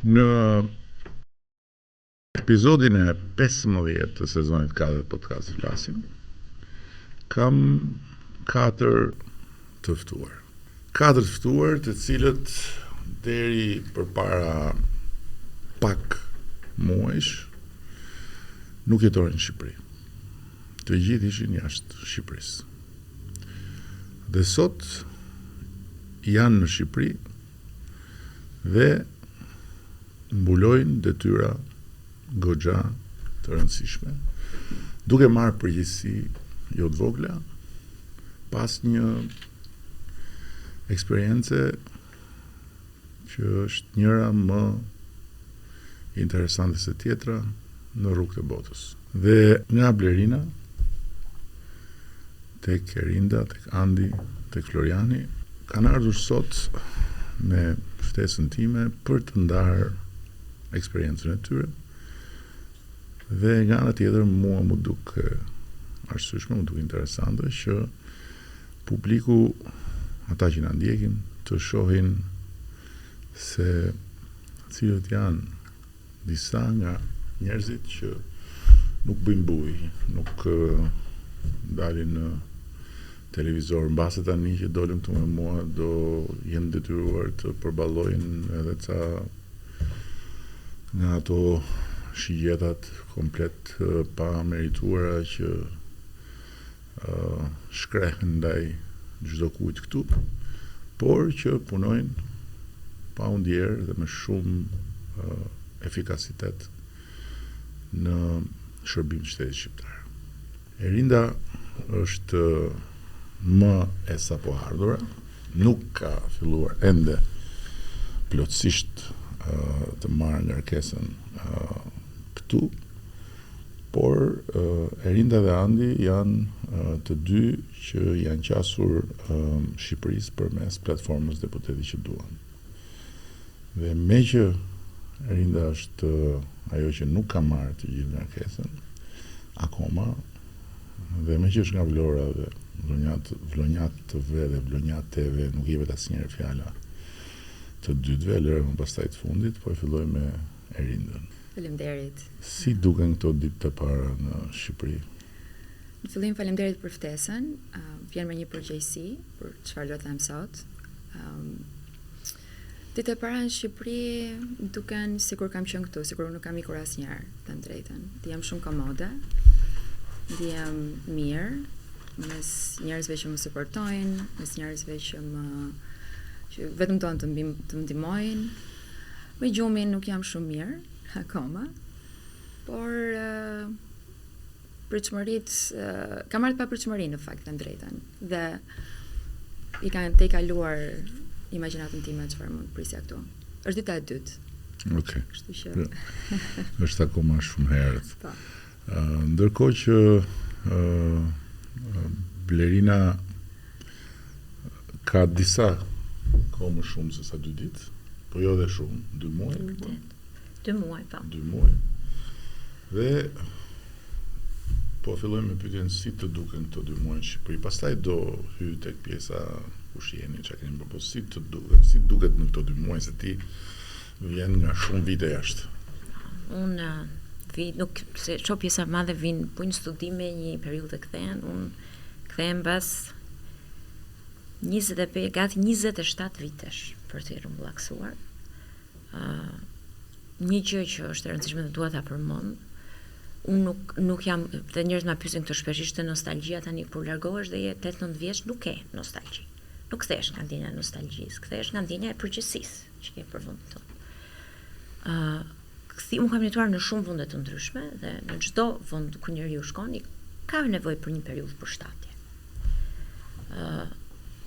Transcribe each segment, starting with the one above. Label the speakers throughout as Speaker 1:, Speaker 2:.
Speaker 1: Në episodin e 15 të sezonit 4 të podcast flasim, kam 4 të ftuar. 4 të ftuar të cilët deri përpara pak muajsh nuk jetonin në Shqipëri. Të gjithë ishin jashtë Shqipërisë. Dhe sot janë në Shqipëri dhe mbulojnë detyra goxha të rëndësishme, duke marrë përgjegjësi jo të vogla pas një eksperience që është njëra më interesante se tjetra në rrugët e botës. Dhe nga Blerina tek Erinda, tek Andi, tek Floriani kanë ardhur sot me ftesën time për të ndarë eksperiencën e tyre. Dhe nga ana tjetër mua më duk arsyeshme, më duk interesante që publiku, ata që na ndjekin, të shohin se cilët janë disa nga njerëzit që nuk bëjnë buj, nuk dalin në televizor. Mbase tani që dolëm këtu me mua do jenë detyruar të përballojnë edhe ca nga ato shigjetat komplet pa merituara që shkrehen ndaj çdo kujt këtu, por që punojnë pa u ndjerë dhe me shumë efikasitet në shërbim të shtetit shqiptar. Erinda është më e sapo ardhura, nuk ka filluar ende plotësisht të marrë ngarkesën këtu, por Erinda dhe Andi janë të dy që janë qasur Shqipërisë përmes platformës deputeti që duan. Dhe me që Erinda është ajo që nuk ka marrë të gjithë ngarkesën akoma, dhe me që është nga Vlora dhe Vlonjat TV dhe Vlonjat TV nuk jepet asnjëherë fjala të dytëve, lërë më pastaj të fundit, po e filloj me Erindën.
Speaker 2: Faleminderit.
Speaker 1: Si duken këto ditë të para në Shqipëri?
Speaker 2: Në fillim faleminderit për ftesën. Vjen me një përgjegjësi për çfarë do të them sot. Ditët e para në Shqipëri duken sikur kam qenë këtu, sikur nuk kam ikur asnjëherë, të them drejtën. Jam shumë komode. Jam mirë mes njerëzve që më suportojnë, mes njerëzve që vetëm doan të më ndihmojnë. Me gjumin nuk jam shumë mirë akoma, por pritshmëritë kam marrë pa pritshmëri në fakt, të drejtën. Dhe i kanë të kaluar imagjinatën time çfarë mund prisja këtu. Është dita e dytë.
Speaker 1: Okej.
Speaker 2: Kështu që
Speaker 1: është akoma shumë herët.
Speaker 2: Po.
Speaker 1: Ndërkohë që Blerina ka disa kohë më shumë se sa 2 ditë, po jo dhe shumë, 2 muaj.
Speaker 2: 2 muaj, po.
Speaker 1: 2 muaj. Dhe po fillojmë me pyetjen si të duken këto 2 muaj në Shqipëri. Pastaj do hyj tek pjesa kush jeni, çka keni bërë, po si duket në këto 2 muaj se ti vjen nga shumë vite jashtë.
Speaker 3: Unë nuk se ço pjesa e madhe vin punë studime një periudhë kthehen, unë kthehem pas gati 27 vitesh për të rrumbullaksuar. Një gjë që është e rëndësishme dhe dua ta përmend, unë nuk jam, dhe njerëzit ma pyesin këtë shpesh, ishte nostalgjia tani kur largohesh dhe je 8-9 vjeç, nuk ke nostalgji. Nuk kthehesh nga ndjenja e nostalgjisë, kthehesh nga ndjenja e përgjegjësisë që ke për vendin tonë. Unë kam jetuar në shumë vende të ndryshme dhe në çdo vend ku njeriu shkon, ka nevojë për një periudhë përshtatje.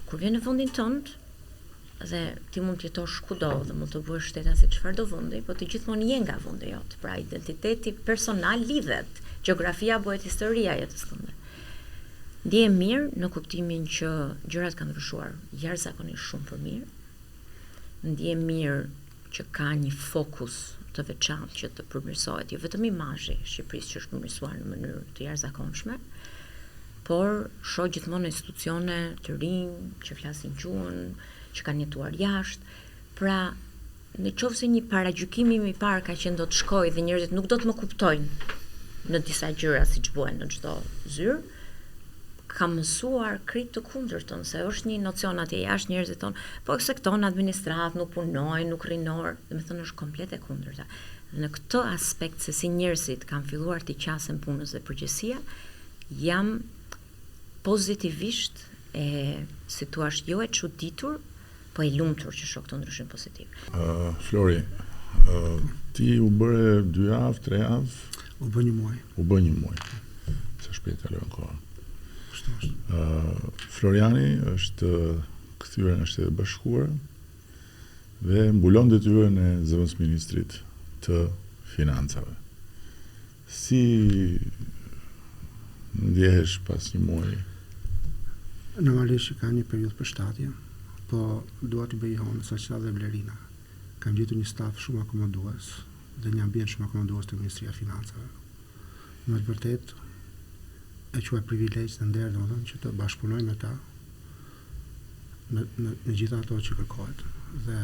Speaker 3: Kur vjen në vendin tënd dhe ti mund të jetosh kudo dhe mund të bësh shtetas se çfarëdo vendi, po të gjithmonë je nga vendi jot. Pra identiteti personal lidhet, gjeografia bëhet historia e jetës tënde. Ndihem mirë në kuptimin që gjërat kanë ndryshuar jashtëzakonisht shumë për mirë. Ndihem mirë që ka një fokus të veçantë që të përmirësohet, jo vetëm imazhi i Shqipërisë që është përmirësuar në mënyrë të jashtëzakonshme, por shoh gjithmonë institucione të rinj që flasin gjuhën, që kanë jetuar jashtë. Pra, në qoftë se një paragjykim im i parë ka qenë do të shkoj dhe njerëzit nuk do të më kuptojnë në disa gjëra siç bëhen në çdo zyrë, kam mësuar krejt të kundërtën, se është një nocion atje jashtë, njerëzit thonë, po se këto në administratë nuk punojnë, nuk rinor, dhe me thënë është komplet e kundërta. Në këtë aspekt se si njerëzit kanë filluar të qasen punës dhe përgjësia, jam pozitivisht si thua jo e çuditur, po e lumtur që shoh këtë ndryshim pozitiv.
Speaker 1: Flori, ti u bëre 2 javë, 3 javë?
Speaker 4: U bë 1 muaj.
Speaker 1: U bë 1 muaj. Sa shpejt kalon koha. Floriani është kthyer nga Shtetet e Bashkuara dhe mbulon detyrën e zëvendësministrit të financave. Si ndjehesh pas 1 muaji?
Speaker 4: Normalisht ka një periudhë përshtatje, po dua të bëj honë sa që dhe Blerina. Kam gjetur një staf shumë akomodues dhe një ambient shumë akomodues të Ministria e Financave. Në të vërtetë e quaj privilegj të nder, domethënë që të bashkëpunoj me ta në gjitha ato që kërkohet. Dhe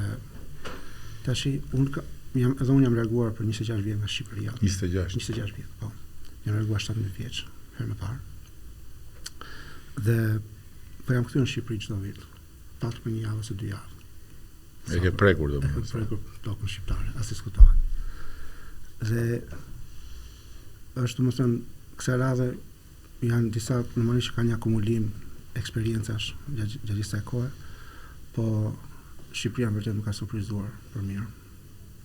Speaker 4: tash unë jam larguar për 26 vjet nga Shqipëria. 26 vjet, po. Jam larguar 17 vjeç herë më parë. Dhe po jam kthyer në Shqipëri çdo vit. Pak për 1 javë ose 2 javë.
Speaker 1: E ke prekur domethënë.
Speaker 4: E prekur tokën shqiptare, as diskutohet. Dhe është domethënë kësaj radhe janë disa normalisht ka një akumulim eksperjencash gjatë kësaj kohe, po Shqipëria vërtet nuk ka surprizuar për mirë.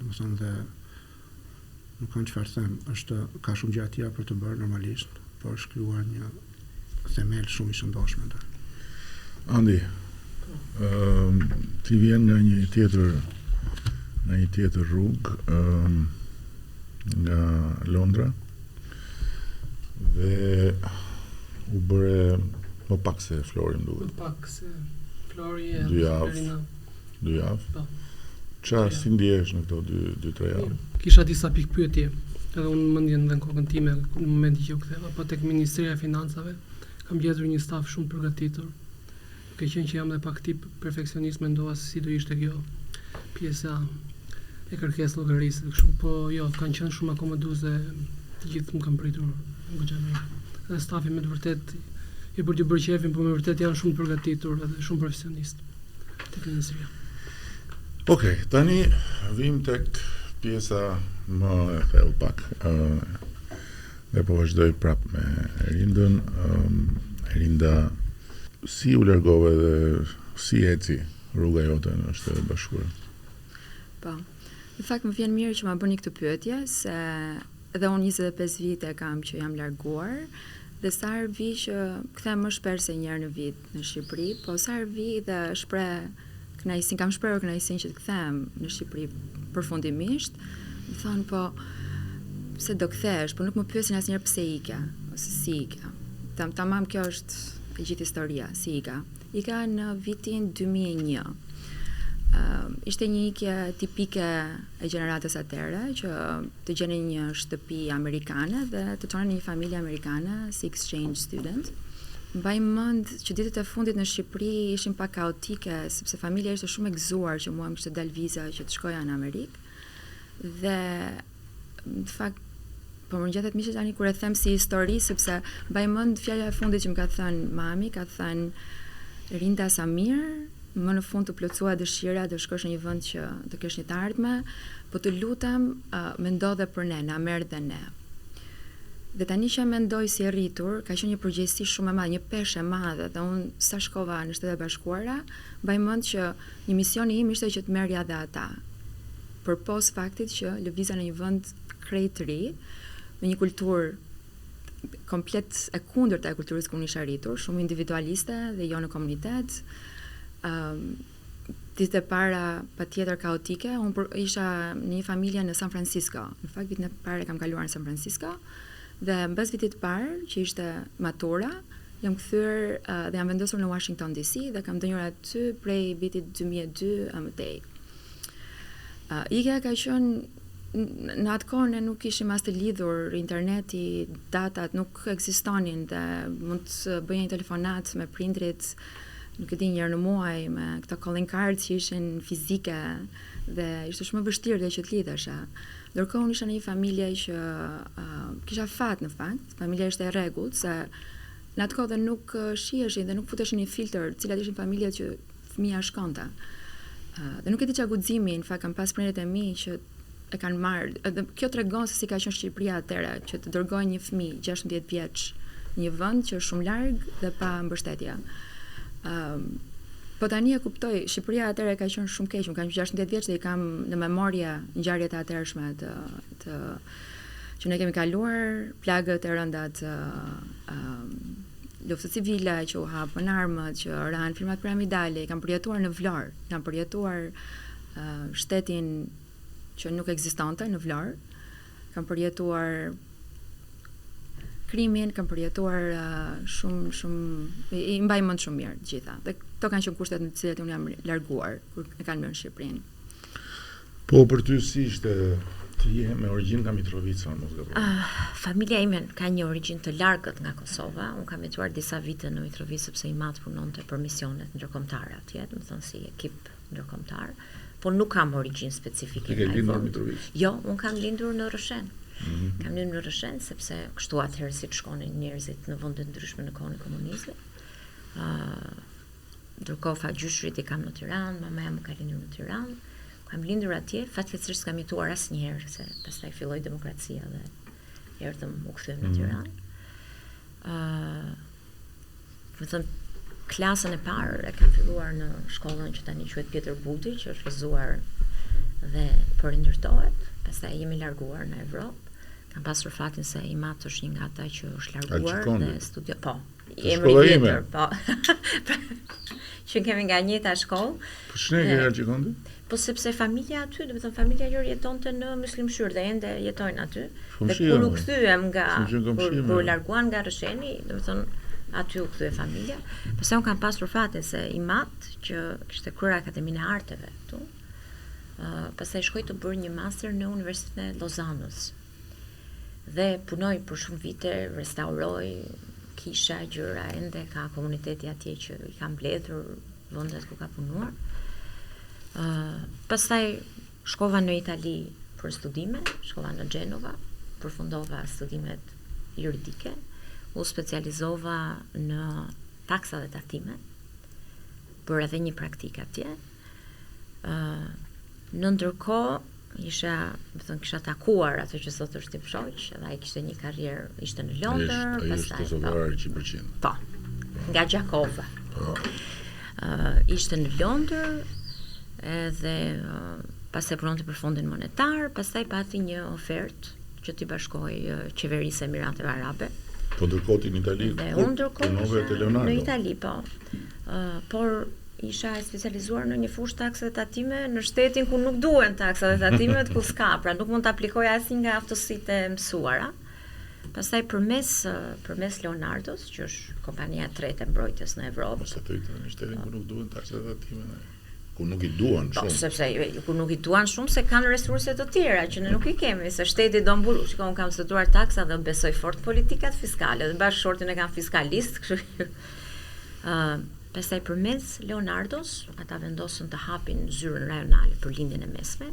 Speaker 4: Domethënë dhe nuk kam çfarë them, ka shumë gjëra tjera për të bërë normalisht, por është krijuar një themel shumë i shëndoshëm atë.
Speaker 1: Andi, ti vjen nga një tjetër rrugë, nga Londra dhe u bëre më pak se Flori më duket.
Speaker 5: Më pak se Flori e
Speaker 1: 2 javë. 2 javë?
Speaker 5: Po.
Speaker 1: Qa si ndjehesh në këto 2-3 javë?
Speaker 5: Kisha disa pikë pyetje, edhe unë mendjen dhe në kokën time në momentin që u ktheva, po tek Ministria e Financave kam gjetur një staf shumë përgatitur. Ka qenë që jam dhe pak tip perfeksionist, mendova se si do ishte kjo pjesa e kërkesë llogarisë kështu, po jo, kanë qenë shumë akomodues dhe të gjithë më kanë pritur në goxha mirë. Dhe stafi me të vërtet jo për të bërë qefin, por me vërtet janë shumë përgatitur edhe shumë profesionist tek Ministria.
Speaker 1: Okej, tani vim tek pjesa më e thellë pak. Dhe po vazhdoj prap me Erindën. Erinda, si u largove dhe si eci rruga jote në Shtetet e Bashkuara?
Speaker 2: Po. Në fakt më vjen mirë që ma bëni këtë pyetje, se edhe unë 25 vite kam që jam larguar, dhe sa herë vi që kthem më shpesh se një herë në vit në Shqipëri, po sa herë vi dhe kam shprehur kënaqësinë që të kthem në Shqipëri përfundimisht, më thonë po pse do kthesh, po nuk më pyesin asnjëherë pse ika ose si ika. Tamam, kjo është e gjithë historia, si ika. Ika në vitin 2001. Ishte një ikje tipike e gjeneratës atëre, që të gjeni një shtëpi amerikane dhe të çonin në një familje amerikane si exchange student. Mbaj mend që ditët e fundit në Shqipëri ishin pak kaotike, sepse familja ishte shumë e gëzuar që mua më kishte dal viza që të shkoja në Amerikë. Dhe në fakt po më ngjatet mishi tani kur e them si histori, sepse mbaj mend fjala e fundit që më ka thënë mami, ka thënë Rinda Samir, më në fund të plotësua dëshira të shkosh në një vend që të kesh një të ardhme, po të lutem mendo dhe për ne, na merr dhe ne. Dhe tani që mendoj si e rritur, ka qenë një përgjegjësi shumë e madhe, një peshë e madhe, dhe unë sa shkova në Shtetet e Bashkuara, mbaj mend që një misioni im ishte që të merrja dhe ata. Përpos faktit që lëviza në një vend krejt të ri, me një kulturë komplet e kundërta e kulturës ku unë isha rritur, shumë individualiste dhe jo në komunitet. Ditët e para patjetër kaotike, unë isha në një familje në San Francisco. Në fakt vitin e parë kam kaluar në San Francisco dhe mbas vitit parë, që ishte matura, jam kthyer dhe jam vendosur në Washington DC dhe kam dënjur aty prej vitit 2002 e mëtej. Ikja ka qenë në atë kohë ne nuk ishim as të lidhur, interneti, datat nuk ekzistonin dhe mund të bëj një telefonat me prindrit nuk e di, një herë në muaj me këto calling cards që ishin fizike dhe ishte shumë e vështirë dhe që të lidhesha. Ndërkohë unë isha në një familje që kisha fat në fakt, familja ishte e rregullt se në atë kohë dhe nuk shiheshin dhe nuk futeshin një filtr, cilat ishin familjet që fëmia shkonte. Dhe nuk e di çka guximi, në fakt kam pas prindërit e mi që e kanë marrë, edhe kjo tregon se si ka qenë Shqipëria atëherë, që të dërgojnë një fëmijë 16 vjeç në një vend që është shumë larg dhe pa mbështetje. Po tani e kuptoj, Shqipëria atëherë ka qenë shumë keq, unë kam 16 vjeç dhe i kam në memorie ngjarjet e atëhershme të që ne kemi kaluar, plagët e rënda të luftës civile që u hapën armët, që ranë firmat piramidale, kam përjetuar në Vlorë, kam përjetuar shtetin që nuk ekzistonte në Vlorë, kam përjetuar krimin, kam përjetuar shumë i mbaj mend shumë mirë të gjitha. Dhe këto kanë qenë kushtet në të cilat unë jam larguar kur e kanë bërë në Shqipërinë.
Speaker 1: Po për ty si ishte të je me origjinë nga Mitrovica, mos gaboj?
Speaker 3: Familja ime ka një origjinë të largët nga Kosova. Unë kam jetuar disa vite në Mitrovica sepse i mat punonte për misionet ndërkombëtare atje, do të thonë si ekip ndërkombëtar, po nuk kam origjinë specifike.
Speaker 1: Ti ke lindur në Mitrovica?
Speaker 3: Jo, unë kam lindur në Rrëshen. Kam lindur në Rrëshen sepse kështu atëherë si të shkonin njerëzit në vende të ndryshme në kohën e komunizmit. Ndërkohë fagjyshrit i kam në Tiranë, mamaja më ka lindur në Tiranë. Kam lindur atje, fatkeqësisht s'kam jetuar asnjëherë se pastaj filloi demokracia dhe erdhëm u kthyem në Tiranë. Do të thënë klasën e parë e kam filluar në shkollën që tani quhet Pjetër Buti, që është rrëzuar dhe po rindërtohet. Pastaj jemi larguar në Evropë. Kam pasur fatin se i mat është një nga ata që është larguar dhe studio. Po, emri tjetër, po. Që kemi nga njëjta shkollë.
Speaker 1: Po ç'ne ke Alçikondi?
Speaker 3: Po sepse familja aty, do të thënë familja jote jetonte në Myslimshyr dhe ende jetojnë aty. Dhe kur u kthyem nga kur larguan nga Rrësheni, do të thënë aty u kthye familja. Pastaj un kam pasur fatin se i mat që kishte kryer Akademinë e Arteve këtu. Pastaj shkoj të bëj një master në Universitetin e Lozanës. Dhe punoj për shumë vite, restauroj kisha, gjëra, ende ka komuniteti atje që i kam mbledhur vendet ku ka punuar. Pastaj shkova në Itali për studime, shkova në Genova, përfundova studimet juridike, u specializova në taksa dhe tatime, për edhe një praktik atje. Në ndërkohë kisha takuar atë që sot është tip shoq, dhe ai kishte një karrierë, ishte në Londër,
Speaker 1: pastaj kosovar 100%.
Speaker 3: Po. Nga Gjakova.
Speaker 1: Po.
Speaker 3: Ishte në Londër, edhe pastaj punonte për Fondin Monetar, pastaj pati një ofertë që t'i bashkoi qeverisë e Emirateve Arabe.
Speaker 1: Po ndërkohë në Itali, punove te Leonardo.
Speaker 3: Në Itali, po. Por isha e specializuar në një fushë taksa dhe tatime në shtetin ku nuk duhen taksa dhe tatimet, ku s'ka, pra nuk mund të aplikoj asnjë nga aftësitë e mësuara. Pastaj përmes Leonardos, që është kompania e tretë e mbrojtjes në Evropë.
Speaker 1: Mos e thëjtë në shtetin ku nuk duhen taksa dhe tatimet. Ku nuk i duan shumë.
Speaker 3: Po, sepse ku nuk i duan shumë se kanë resurse të tjera që ne nuk i kemi, se shteti do mbulu. Shikoj, un kam studiuar taksa dhe besoj fort politikat fiskale, dhe bashkëshortin e kam fiskalist, kështu. Pastaj përmes Leonardos, ata vendosën të hapin zyrën rajonale për lindjen e mesme.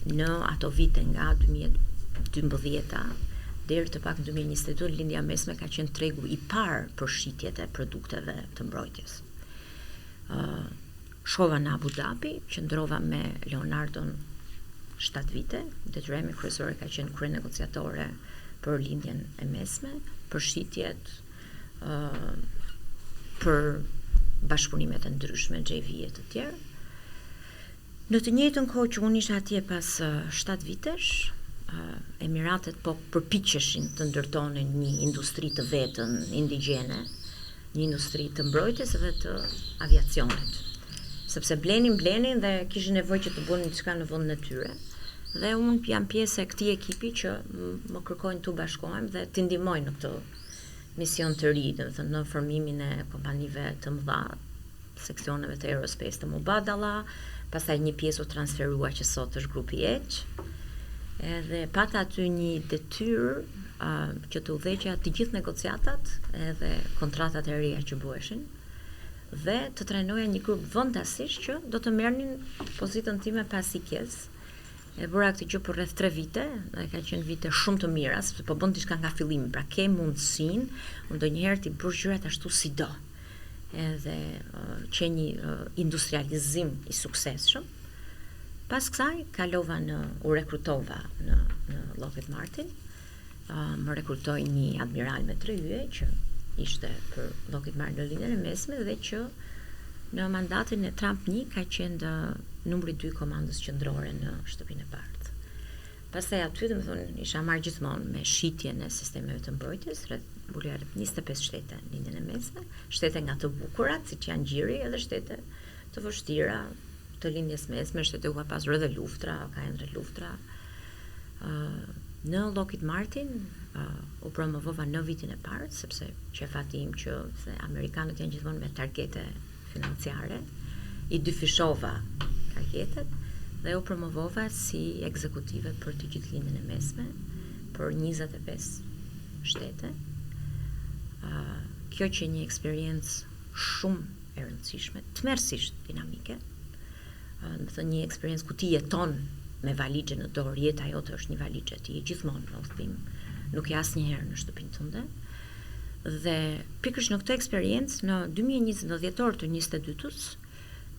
Speaker 3: Në ato vite nga 2012 deri të pak 2022, lindja mesme ka qenë tregu i parë për shitjet e produkteve të mbrojtjes. Shkova në Abu Dhabi, qëndrova me Leonardon 7 vite, detyrimi kryesor ka qenë kryenegociatore për lindjen e mesme, për shitjet, për bashkëpunimet e ndryshme, JV-e të tjerë. Në të njëjtën kohë që unë isha atje pas 7 vitesh, Emiratet po përpiqeshin të ndërtonin një industri të vetën indigjene, një industri të mbrojtjes dhe të aviacionit. Sepse blenin dhe kishin nevojë që të bënin diçka në vendin e tyre. Dhe unë jam pjesë e këtij ekipi që më kërkojnë të bashkohem dhe të ndihmoj në këtë mision të ri, do të thënë në formimin e kompanive të mëdha, seksioneve të Aerospace të Mubadala, pastaj një pjesë u transferua që sot është grupi EQ. Edhe pata aty një detyrë që të udhëheqja të gjithë negociatat edhe kontratat e reja që bëheshin. dhe të trajnoja një grup vendasish që do të merrnin pozitën time pas ikjes. E bëra këtë gjë për rreth 3 vite, dhe ka qenë vite shumë të mira, sepse po bën diçka nga fillimi, pra ke mundësinë ndonjëherë ti bësh gjërat ashtu si do. Edhe që një industrializim i suksesshëm. Pas kësaj kalova u rekrutova në Lockheed Martin. Më rekrutoi një admiral me 3 yje që ishte për Lockheed Martin në linjën e mesme dhe që në mandatin e Trump 1 ka qenë numri 2 komandës qendrore në shtëpinë e bardhë. Pastaj aty domethënë isha marrë gjithmonë me shitjen e sistemeve të mbrojtjes, rreth 25 shtete në linjën e mesme, shtete nga të bukurat, siç janë Gjiri, edhe shtete të vështira të lindjes mesme, shtete ku ka pasur edhe luftra, ka endre luftra. Në Lockheed Martin u promovova në vitin e parë, sepse qefati im që se amerikanët janë gjithmonë me targete financiare, i dyfishova targetet dhe u promovova si ekzekutive për të gjithë lindjen e mesme për 25 shtete. Kjo që një eksperiencë shumë e rëndësishme, tmerrsisht dinamike. Do të thënë një eksperiencë ku ti jeton me valixhe në dorë, jeta jote është një valixhe, ti je gjithmonë në udhtim, nuk je asnjëherë në shtëpinë tënde. Dhe pikërisht në këtë eksperiencë në 2020 në dhjetor të 22-s,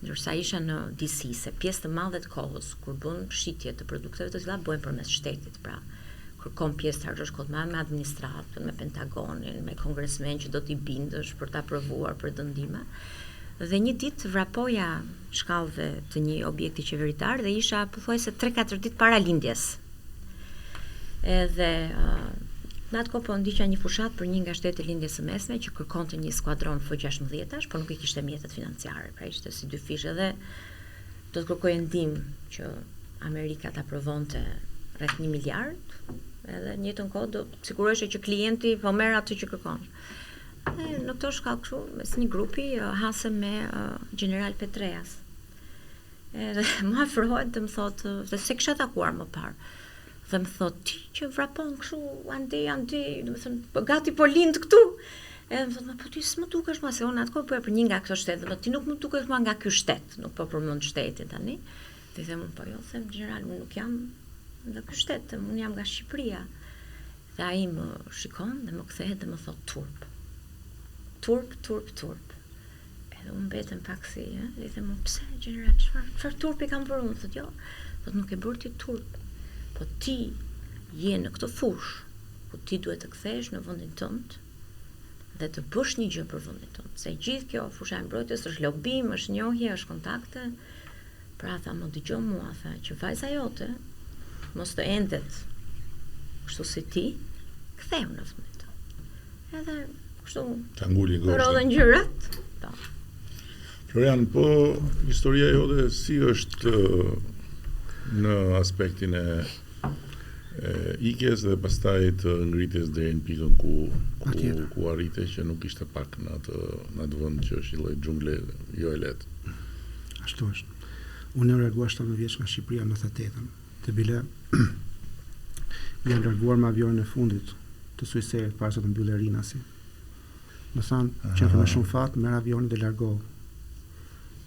Speaker 3: ndërsa isha në DC, se pjesë të madhe të kohës kur bën shitje të produkteve të tilla bëhen përmes shtetit, pra kërkon pjesë të harxhosh kohë me administratën, me Pentagonin, me kongresmen që do t'i bindësh për ta aprovuar për dëndime. Dhe një ditë vrapoja shkallëve të një objekti qeveritar dhe isha pothuajse 3-4 ditë para lindjes. Edhe në atë kohë po ndiqja një fushat për një nga shtetet e lindjes së mesme që kërkonte një skuadron F-16-ash, por nuk i kishte mjetet financiare, pra ishte si dy fishë dhe do të kërkojë ndihmë që Amerika ta provonte rreth 1 miliard, edhe në njëjtën kohë do të siguroheshe që klienti po merr atë që kërkon. Në këto shkallë kështu, mes një grupi hasem me General Petraeus. Edhe më afrohet dhe më thotë, dhe se kisha takuar më parë, dhe më thotë, ti që vrapon kështu, andi, do të thënë, gati po lind këtu. Edhe më thotë, po ti s'më dukesh mua, se unë atë kohë për një nga këto shtetë, dhe ti nuk më dukesh mua nga ky shtet, nuk po përmend shtetin tani. Dhe them, po jo, them General, unë nuk jam nga ky shtet, unë jam nga Shqipëria. Dhe ai më shikon dhe më kthehet dhe më thotë turp. Turp. Edhe unë mbetëm pak si, dhe i them, pse, General, çfarë turpi kam bërë? Unë thotë, jo, thotë nuk e bërë ti turp, po ti je në këtë fushë, ku ti duhet të kthehesh në vendin tënd dhe të bësh një gjë për vendin tënd. Se gjithë kjo fusha e mbrojtjes është lobim, është njohje, është kontakte. Pra tha, më dëgjoj mua, tha, që vajza jote mos të endet kështu si ti, ktheu në vendin tënd. Edhe kështu
Speaker 1: ta nguli goshtin.
Speaker 3: Rodhen gjyrat. Po.
Speaker 1: Florian, po historia jote si është në aspektin e ikjes dhe pastaj të ngritjes deri në pikën ku arrite që nuk ishte pak në atë vend që është një lloj xhungle jo e lehtë.
Speaker 4: Ashtu është. Unë jam larguar 17 vjeç nga Shqipëria në 98-ën. Te bile jam larguar me avionin e fundit të Suiserit para se të mbyllë Rinasi. Më thanë që me shumë fat merr avionin dhe largohu.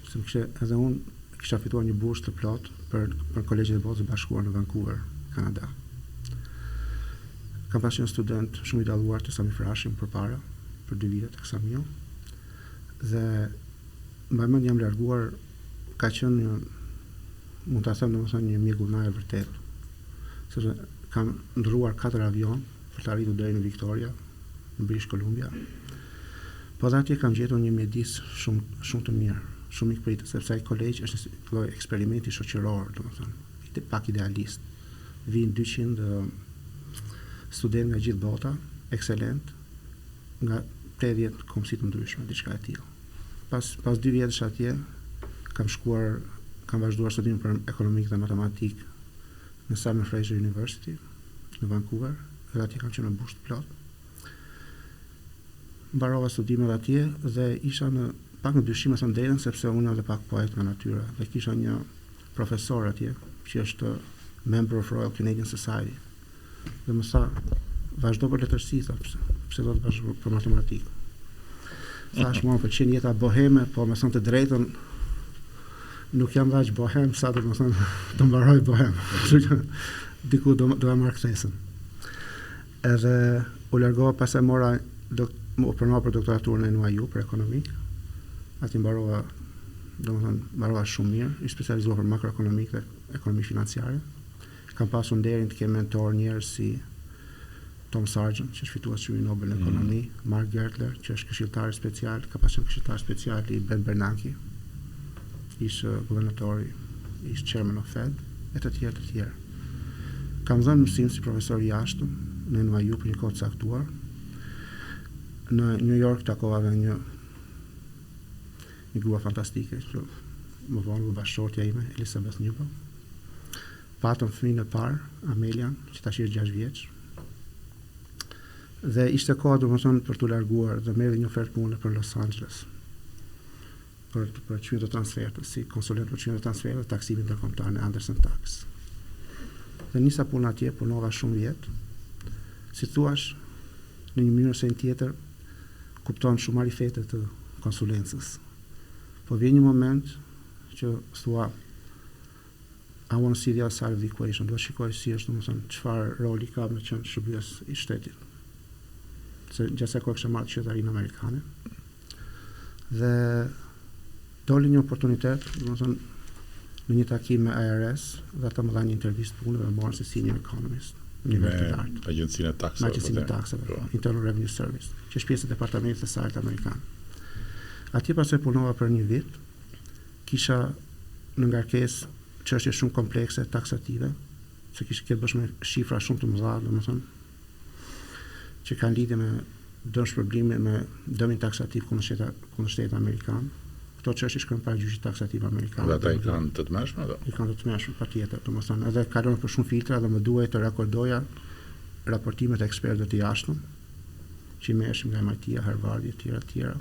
Speaker 4: Sepse edhe unë kisha fituar një bursë të plot për Kolegjin e Botës së Bashkuar në Vancouver, Kanada. Kam pasur një student shumë i dalluar të Sami Frashim përpara, për 2 vite të kësaj mio. Dhe mbajmend jam larguar, ka qenë mund ta them domethënë një mjegullnare vërtet. Sepse kam ndrruar 4 avion për të arritur deri në Victoria, në British Columbia. Po dhe atje kam gjetur një mjedis shumë të mirë, shumë i pritë, sepse ai kolegj është një lloj eksperimenti shoqëror, domethënë, pak idealist. Vinë 200 studentë nga gjithë bota, ekselent, nga 80 komësi të ndryshme, diçka e tillë. Pas 2 vjetësh atje, kam vazhduar studimin për ekonomik dhe matematik në Simon Fraser University në Vancouver, dhe atje kam qenë në bursë plot. Mbarova studimet atje dhe isha pak në dyshim se ndelen sepse unë jam dhe pak poet nga natyra dhe kisha një profesor atje që është member of Royal Canadian Society dhe më tha vazhdo për letërsi, pse do të vazhdo për matematikë. Thash mua pëlqen jeta boheme, po me thënë të drejtën nuk jam aq bohem sa do të thënë të mbaroj bohem. Diku do e marr kthesën. Edhe u largova pastaj mora u pranova për doktoraturën në NYU për ekonomi. Aty mbarova, mbarova shumë mirë, i specializuar për makroekonomikë dhe ekonomi financiare. Kam pasur nderin të kem mentor njerëz si Tom Sargent, që është fitues çmimin Nobel në ekonomi, Mark Gertler, që është këshilltar special, ka pasur këshilltar special i Ben Bernanke, ishte guvernatori, ishte chairman of Fed, e të tjerë. Kam dhënë mësim si profesor i jashtëm në NYU për një kohë të caktuar. Në New York takova me një grua fantastike që më vonë bashkëshortja ime, Elizabeth Newell. Patëm fëmijën e parë, Amelian, që tash është 6 vjeç. Dhe ishte koha domethënë për t'u larguar dhe merri një ofertë pune për Los Angeles. Për çmimin e transferit, si konsulent për çmimin e transferit, taksimin ndërkombëtar në Anderson Tax. Dhe nisa punë atje, punova shumë vjet. Si thuash, në një mënyrë ose në tjetër, kupton shumë marifetet të konsulencës. Po vjen një moment që thua I want to see the other side of the equation. Do të shikoj si është, domethënë, çfarë roli ka me qenë shërbëes i shtetit. Se gjasa kohë kështë marrë qytetarinë amerikane. Dhe doli një oportunitet, domethënë, në një takim me IRS, dhe ata më dhanë një intervistë punë dhe më morën si senior economist në nivel të lartë.
Speaker 1: Agjencinë e taksave.
Speaker 4: Agjencinë e taksave, Internal Revenue Service, që është pjesë e departamentit të sajtë amerikan. Atje pastaj punova për një vit, kisha në ngarkesë çështje shumë komplekse taksative, se kishte bësh me shifra shumë të mëdha, domethënë, që kanë lidhje me dëmshpërblime me dëmin taksativ kundër shtetit amerikan. Këto çështje shkojnë para gjyqit taksativ amerikan.
Speaker 1: Dhe ata i kanë të tmeshme ato?
Speaker 4: I kanë të tmeshme, patjetër, domethënë, edhe kalon për shumë filtra dhe më duhej të rekordoja raportimet e ekspertëve të jashtëm, që i merreshim nga MIT, Harvard e tjera.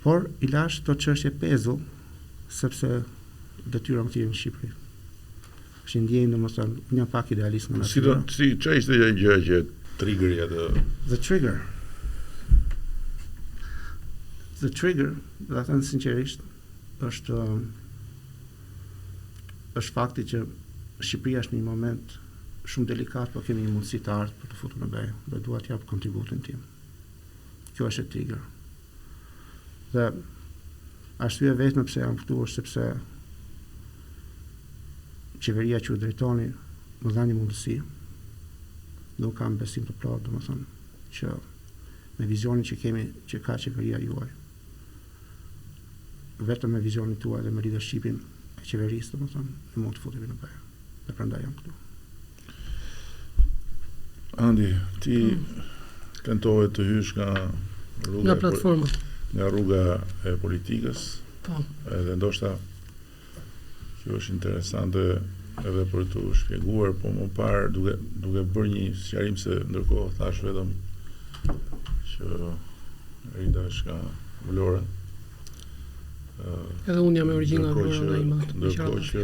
Speaker 4: Por i lash këto çështje pezull, sepse detyra më thirrën në Shqipëri. Që ndjejmë domethënë, unë jam pak idealist në natyrë.
Speaker 1: Çfarë ishte gjëja që triggeri atë?
Speaker 4: The trigger, do të thënë sinqerisht, është fakti që Shqipëria është në një moment shumë delikat, po kemi një mundësi të ardhë për të futur në be, dhe dua të jap kontributin tim. Kjo është e trigger. Dhe arsyeja vetme pse jam këtu është sepse qeveria që u drejtoni më dha një mundësi. Nuk kam besim të plotë, domethënë, që me vizionin që kemi, që ka qeveria juaj, vetëm me vizionin tuaj dhe me leadershipin e qeverisë, domethënë, ne mund të futemi në be. Dhe prandaj jam këtu.
Speaker 1: Andi, ti tentove të hysh
Speaker 5: nga platforma,
Speaker 1: nga rruga e politikës.
Speaker 5: Po.
Speaker 1: Edhe ndoshta kjo është interesante edhe për të shpjeguar, po më parë duke bërë një sqarim se ndërkohë thash vetëm që Rida është nga Vlora.
Speaker 5: Edhe unë jam me origjinë nga Vlora nga Imat.
Speaker 1: Ndërkohë që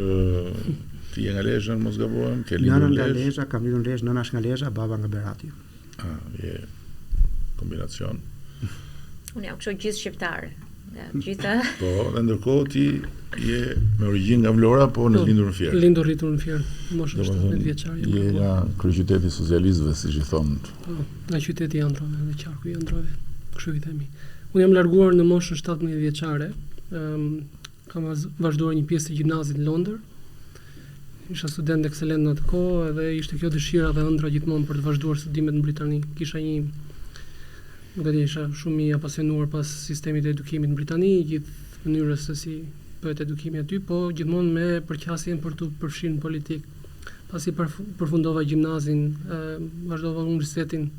Speaker 1: ti je nga Lezhë, mos gabojmë, ke
Speaker 4: Nëna
Speaker 1: lindur
Speaker 4: nga
Speaker 1: Lezhë.
Speaker 4: Lezhë, kam lindur në Lezhë, nëna është nga Lezhë, baba nga Berati.
Speaker 1: Je kombinacion.
Speaker 3: Unë jam kështu gjithë shqiptare. Gjitha.
Speaker 1: Po, dhe ndërkohë ti je me origjinë nga Vlora, po në lindur në Fier.
Speaker 5: Lindur rritur në Fier. Moshë 17 vjeçar.
Speaker 1: Je nga kryeqyteti socialistëve, siç i thonë.
Speaker 5: Po, nga qyteti i ëndrrave dhe qarku i ëndrrave. Kështu i themi. Unë jam larguar në moshën 17 vjeçare. Kam vazhduar një pjesë të gjimnazit në Londër. Isha student ekselent në atë kohë dhe ishte kjo dëshira dhe ëndra gjithmonë për të vazhduar studimet në Britani. Kisha një, nuk e di, isha shumë i apasionuar pas sistemit të edukimit në Britani, gjithë mënyrës se si bëhet edukimi aty, po gjithmonë me përqasjen për të përfshirë në politikë. Pasi përfundova gjimnazin, vazhdova universitetin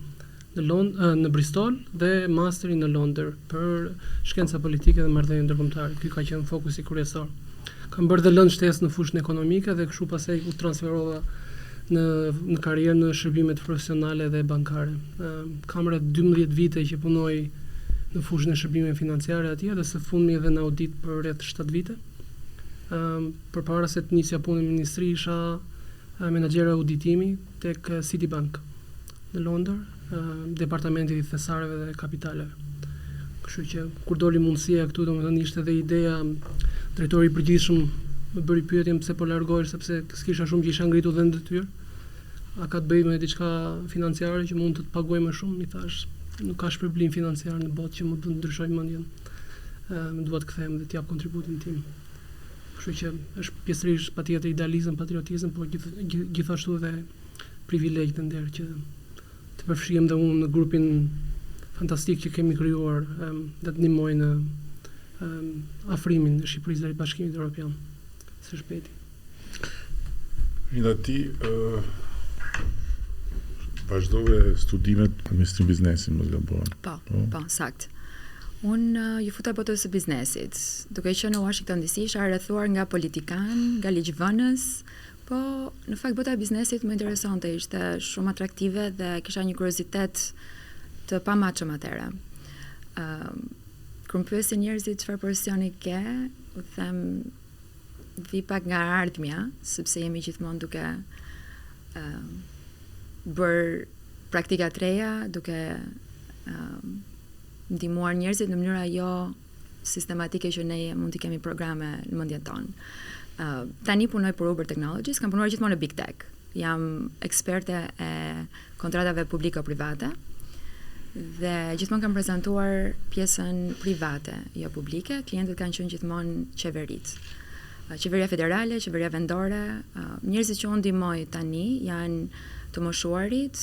Speaker 5: në Bristol dhe masterin në Londër për shkenca politike dhe marrëdhënie ndërkombëtare. Ky ka qenë fokusi kryesor. Kam bërë dhe lënë shtesë në fushën ekonomike dhe kështu pastaj u transferova në karrierë në shërbimet profesionale dhe bankare. Kam rreth 12 vite që punoj në fushën e shërbimeve financiare atje dhe së fundmi edhe në audit për rreth 7 vite. Përpara se të nisja punën në ministri isha menaxher auditimi tek Citibank në Londër, departamenti i thesareve dhe kapitaleve. Kështu që kur doli mundësia këtu, domethënë ishte edhe ideja, drejtori i përgjithshëm më bëri pyetjen pse po largohesh, sepse s'kisha shumë që isha ngritur dhe në detyrë. A ka të bëjë me diçka financiare që mund të të paguaj më shumë? I thash, nuk ka shpërblim financiar në botë që më bën të ndryshoj mendjen. Dua të kthehem dhe të jap kontributin tim. Kështu që është pjesërisht patjetër idealizëm, patriotizëm, por gjithashtu edhe privilegj dhe nder që të përfshihem dhe unë në grupin fantastik që kemi krijuar dhe të ndihmoj në afrimin e Shqipërisë drejt Bashkimit Evropian. Së shpejti.
Speaker 1: Nga ti vazhdove studimet administrim biznesin, mos gabon.
Speaker 2: Po, sakt. Unë ju futa botës së biznesit, duke qenë në Washington DC, isha rrethuar nga politikan, nga ligjvënës, po në fakt bota e biznesit më interesonte, ishte shumë atraktive dhe kisha një kuriozitet të pamatshëm atëherë. Kur më pyesin njerëzit çfarë profesioni ke, u them vi pak nga ardhmja, sepse jemi gjithmonë duke bërë praktika të reja, duke ndihmuar njerëzit në mënyra jo sistematike që ne mund të kemi programe në mendjen tonë. Tani punoj për Uber Technologies, kam punuar gjithmonë në Big Tech. Jam eksperte e kontratave publiko-private dhe gjithmonë kam prezantuar pjesën private, jo publike. Klientët kanë qenë gjithmonë qeveritë. Qeveria federale, qeveria vendore, njerëzit që unë ndihmoj tani janë të moshuarit,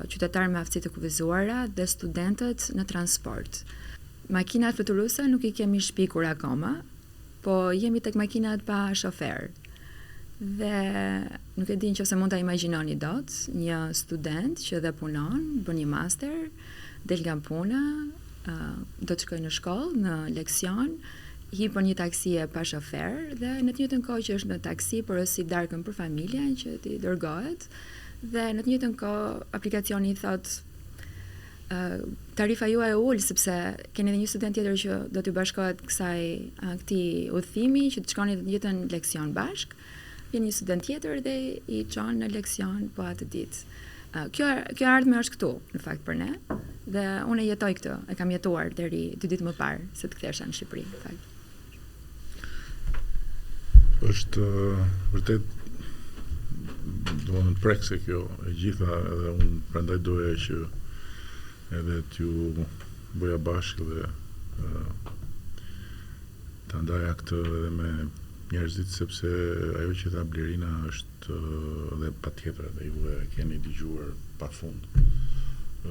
Speaker 2: qytetarë me aftësi të kufizuara dhe studentët në transport. Makinat fluturuese nuk i kemi shpikur akoma, po jemi tek makinat pa shofer. Dhe nuk e di nëse mund ta imagjinoni dot një student që dhe punon, bën një master, del nga puna, do të shkojë në shkollë, në leksion, hipën një taksi pa shofer dhe në të njëjtën kohë që është në taksi porosi darkën për familjen që t'i dërgohet dhe në të njëjtën kohë aplikacioni i thot tarifa juaj e ul sepse keni edhe një student tjetër që do t'ju bashkohet këtij udhëtimi që të shkoni të njëjtën leksion bashk. Vjen një student tjetër dhe i çon në leksion po atë ditë. Kjo ardhmë është këtu në fakt për ne dhe unë e jetoj këtë, e kam jetuar deri 2 ditë më parë se të kthesha në Shqipëri në fakt.
Speaker 1: Është vërtet do në prekse kjo e gjitha edhe unë prandaj doja që edhe t'ju bëja bashkë dhe të ndaja këtë edhe me njerëzit sepse ajo që tha Blerina është dhe patjetër dhe ju e keni dëgjuar pafund.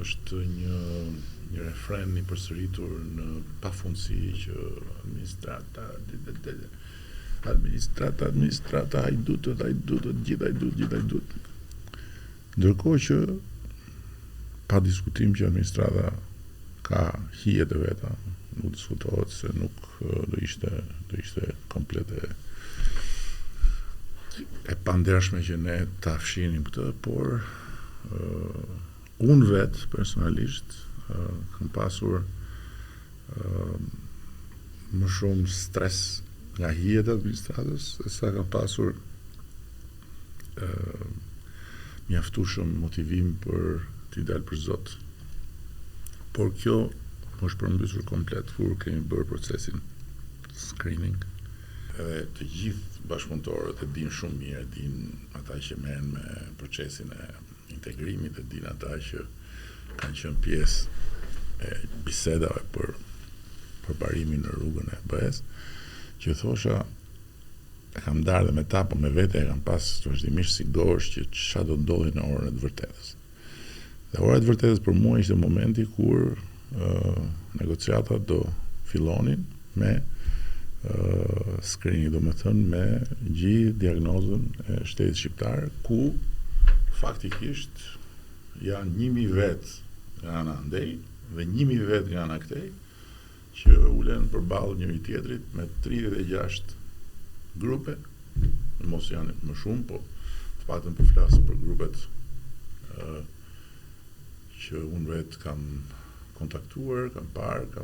Speaker 1: Është një refren i përsëritur në pafundësi që administrata hajdutët, gjithë. Ndërkohë që pa diskutim që administrata ka hijet e veta, nuk diskutohet se nuk do ishte komplet e pandershme që ne ta fshinim këtë, por unë vetë personalisht kam pasur më shumë stres nga hijet e administratës se sa kam pasur mjaftueshëm motivim për t'i dalë për zot. Por kjo më është përmbysur komplet kur kemi bërë procesin screening. Edhe të gjithë bashkëpunëtorët e din shumë mirë, din ata që merren me procesin e integrimit, e din ata që kanë qenë pjesë e bisedave për përbarimin në rrugën e BE-s, që thosha e kam darë dhe me ta, po me vete e kam pas vazhdimisht si dorësh që ç'a do ndodhi në orën e të vërtetës. Dhe ora e të vërtetës për mua ishte momenti kur negociatat do fillonin me screening, do me thënë me gjithë diagnozën e shtetit shqiptar, ku faktikisht janë 1000 vet nga ana andej dhe 1000 vet nga ana këtej që ulen përballë njëri tjetrit me 36 grupe, mos janë më shumë, po të paktën po flas për grupet që unë vetë kam kontaktuar, kam parë,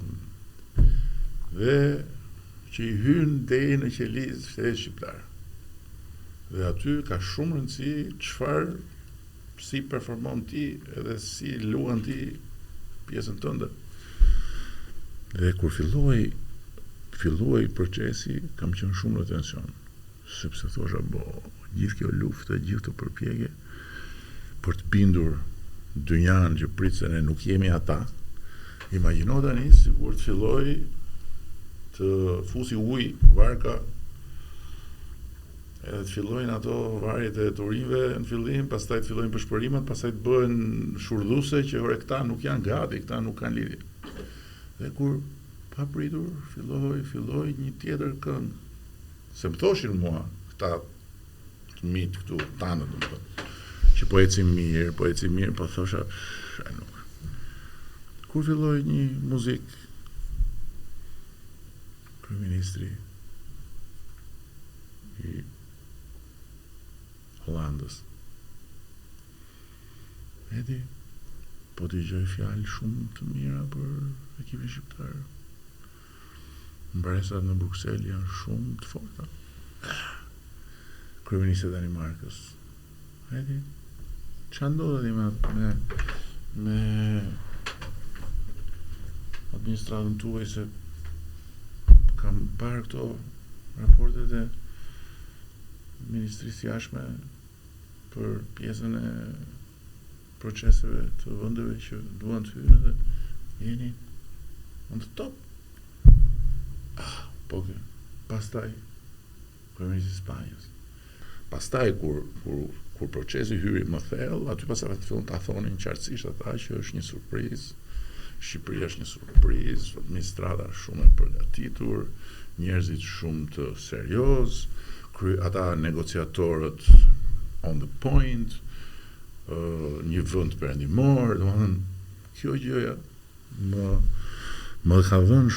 Speaker 1: dhe që i hynë deri në qelizë shtetit shqiptar. Dhe aty ka shumë rëndësi çfarë, si performon ti edhe si luan ti pjesën tënde. Dhe kur filloi procesi, kam qenë shumë në tension, sepse thosha, gjithë kjo luftë, gjithë të përpjekje për të bindur dynjan që prit se ne nuk jemi ata. Imagjino tani sikur të filloi të fusi ujë varka, edhe të fillojnë ato varjet e turinëve në fillim, pastaj të fillojnë përshpërimet, pastaj të bëhen shurdhuse që ore këta nuk janë gati, këta nuk kanë lidhje. Dhe kur papritur filloi një tjetër këngë. Se më thoshin mua këta të mit këtu tanë, domethënë, që po ecim mirë, po thosha nuk. Kur filloi një muzikë kryeministri i Hollandës. Edi, po t'i gjoj fjalë shumë të mira për ekipin shqiptar. Mbresat në Bruxelles janë shumë të forta. Kryeministri i Danimarkës. Edi, ç'a ndodhi me administratën tuaj, se kam parë këto raportet e Ministrisë Jashtme për pjesën e proceseve të vendeve që duan të hyjnë dhe jeni on the top. Pastaj kryeministri i Spanjës. Pastaj kur procesi hyri më thellë, aty pastaj fillon ta thonin qartësisht ata që është një surprizë. Shqipëria është një surprizë, administrata shumë e përgatitur, njerëzit shumë të serioz, ata negociatorët on the point, një vend perëndimor, domethënë kjo gjëja më ka dhënë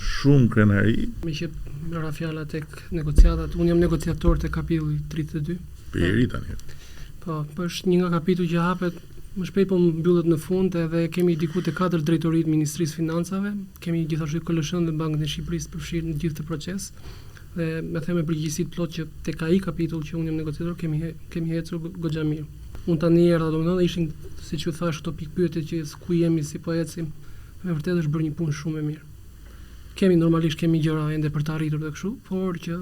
Speaker 1: shumë krenari.
Speaker 5: Me që mëra fjala tek negociatat, unë jam negociator te kapitulli 32.
Speaker 1: Piri tani.
Speaker 5: Po është një nga kapitujt që hapet më shpejt, po mbyllet në fund, edhe kemi diku te 4 drejtoritë Ministrisë Financave, kemi gjithashtu KLSH-n dhe Bankën e Shqipërisë përfshirë në gjithë këtë proces. Dhe me them me përgjegjësi të plot që tek ai kapitull që unë jam negociator kemi ecur goxha mirë. Unë tani erdha, domethënë ishin, siç u thash, këto pikë pyetje që ku jemi, si po ecim. Me vërtet është bërë një punë shumë e mirë. Normalisht kemi gjëra ende për të arritur dhe kështu, por që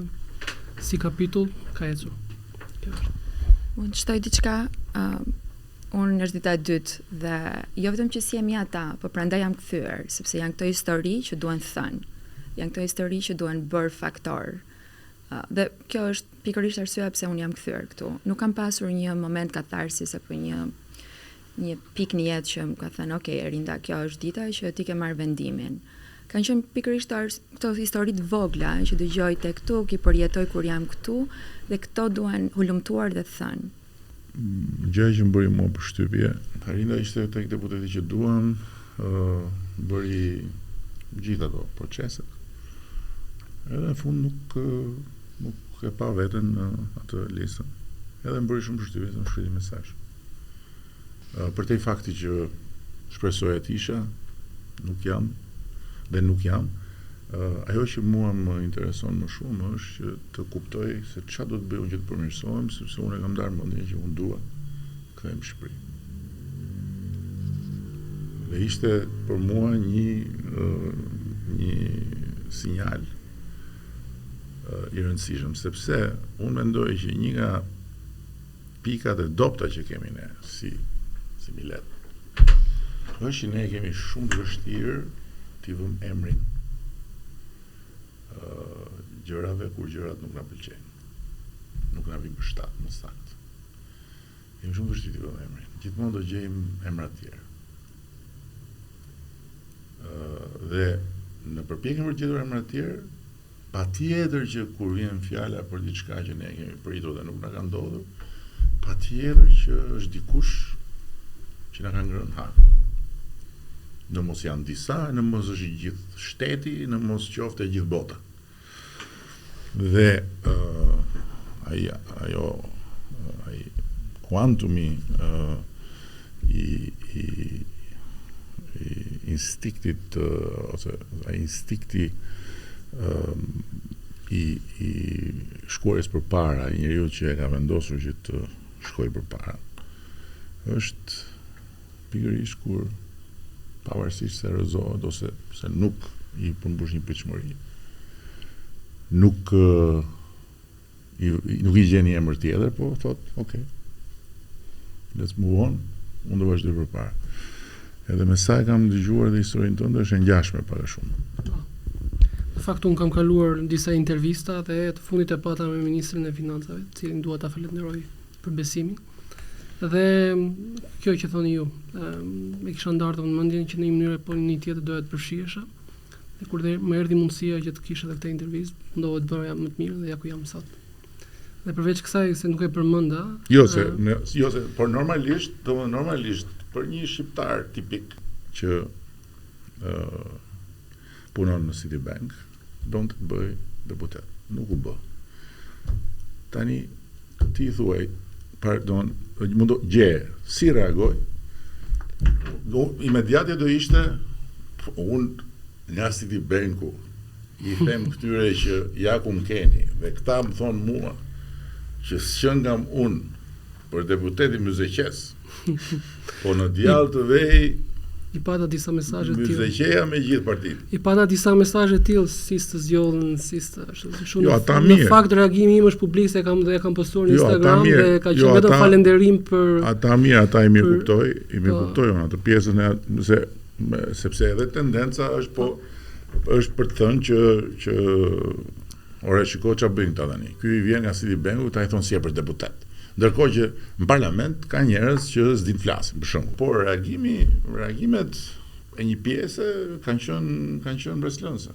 Speaker 5: si kapitull ka ecur.
Speaker 2: Unë shtoj diçka, unë është dita e dytë dhe jo vetëm që si jemi ata, por prandaj jam kthyer, sepse janë këto histori që duan thënë. Janë këto histori që duan bërë faktor. Dhe kjo është pikërisht arsyeja pse unë jam kthyer këtu. Nuk kam pasur një moment katarsis apo një pikë në jetë që më ka thënë, "Ok, Erinda, kjo është dita që ti ke marrë vendimin." Kanë qenë pikërisht këto histori të vogla që dëgjoj tek këtu, që përjetoj kur jam këtu, dhe këto duan hulumtuar dhe thënë.
Speaker 1: Gjëja që më bëri mua përshtypje, Erinda ishte tek deputeti që duam, bëri gjithë ato proceset. Edhe në fund nuk e pa veten në atë listën. Edhe më bëri shumë përshtypje, më shkriti mesazh. Përtej fakti që shpresoja të isha, nuk jam. Ajo që mua më intereson më shumë është që të kuptoj se çfarë do të bëj unë që të përmirësohem, sepse unë e kam darë mendjen që unë dua kthehem në Shqipëri. Dhe ishte për mua një sinjal i rëndësishëm, sepse unë mendoj që një nga pikat e dobta që kemi ne si millet është që ne kemi shumë të vështirë t'i vëmë emrin gjërave kur gjërat nuk na pëlqejnë, nuk na vijnë përshtat më saktë. Kemi shumë të vështirë t'i vëmë emrin. Gjithmonë do gjejmë emra të tjerë. Dhe në përpjekjen për të gjetur emra të tjerë, patjetër që kur vjen fjala për diçka që ne kemi pritur dhe nuk na ka ndodhur, patjetër që është dikush që na ka ngrënë hak. Në mos janë disa, në mos është i gjithë shteti, në mos qofte gjithë bota. Dhe ai kuantumi i instiktit ose ai instikti i shkuarjes përpara, i njeriu që e ka vendosur që të shkojë përpara, është pikërisht kur pavarësisht se rrezohet ose se nuk i përmbush një pritshmëri. Nuk i gjen një emër tjetër, po thot, okay, let's move on, unë do vazhdoj përpara. Edhe me sa e kam dëgjuar dhe historinë tënde është e ngjashme para shumë.
Speaker 5: Në fakt unë kam kaluar disa intervista dhe të fundit e pata me ministrin e financave, cilin dua ta falenderoj për besimin. Dhe kjo që thoni ju, e kisha ndarë në mendjen që në një mënyrë po një tjetër doja të përfshihesha. Dhe kur më erdhi mundësia që të kisha edhe këtë intervistë, ndodhet bëra më të mirë dhe ja ku jam sot. Dhe përveç kësaj se nuk e përmenda,
Speaker 1: jo se, por normalisht për një shqiptar tipik që punon në Citibank, donte të bëj deputet. Nuk u bë. Tani ti thuaj, pardon, si reagoj? Imediate do ishte unë nga Citibanku i them këtyre që ja ku më keni dhe këta më thonë mua që s'qëngam unë për deputeti Myzeqes, po në djallë të vej
Speaker 5: i pata disa mesazhe të tilla.
Speaker 1: Myzeqeja me gjithë partitë.
Speaker 5: I pata disa mesazhe të tillë si të zgjollën, si të shumë.
Speaker 1: Jo, ata
Speaker 5: në fakt reagimi im është publik se kam postuar në Instagram dhe ka qenë vetëm falënderim për
Speaker 1: ata mirë, ata i mirë kuptoj unë atë pjesën sepse edhe tendenca është për të thënë që ore shiko ç'a bëjnë këta tani. Ky i vjen nga Citibanku, ta i thon si e për deputet. Ndërkohë që në parlament ka njerëz që s'din flasin për shembull. Por reagimet e një pjese kanë qenë breslënse.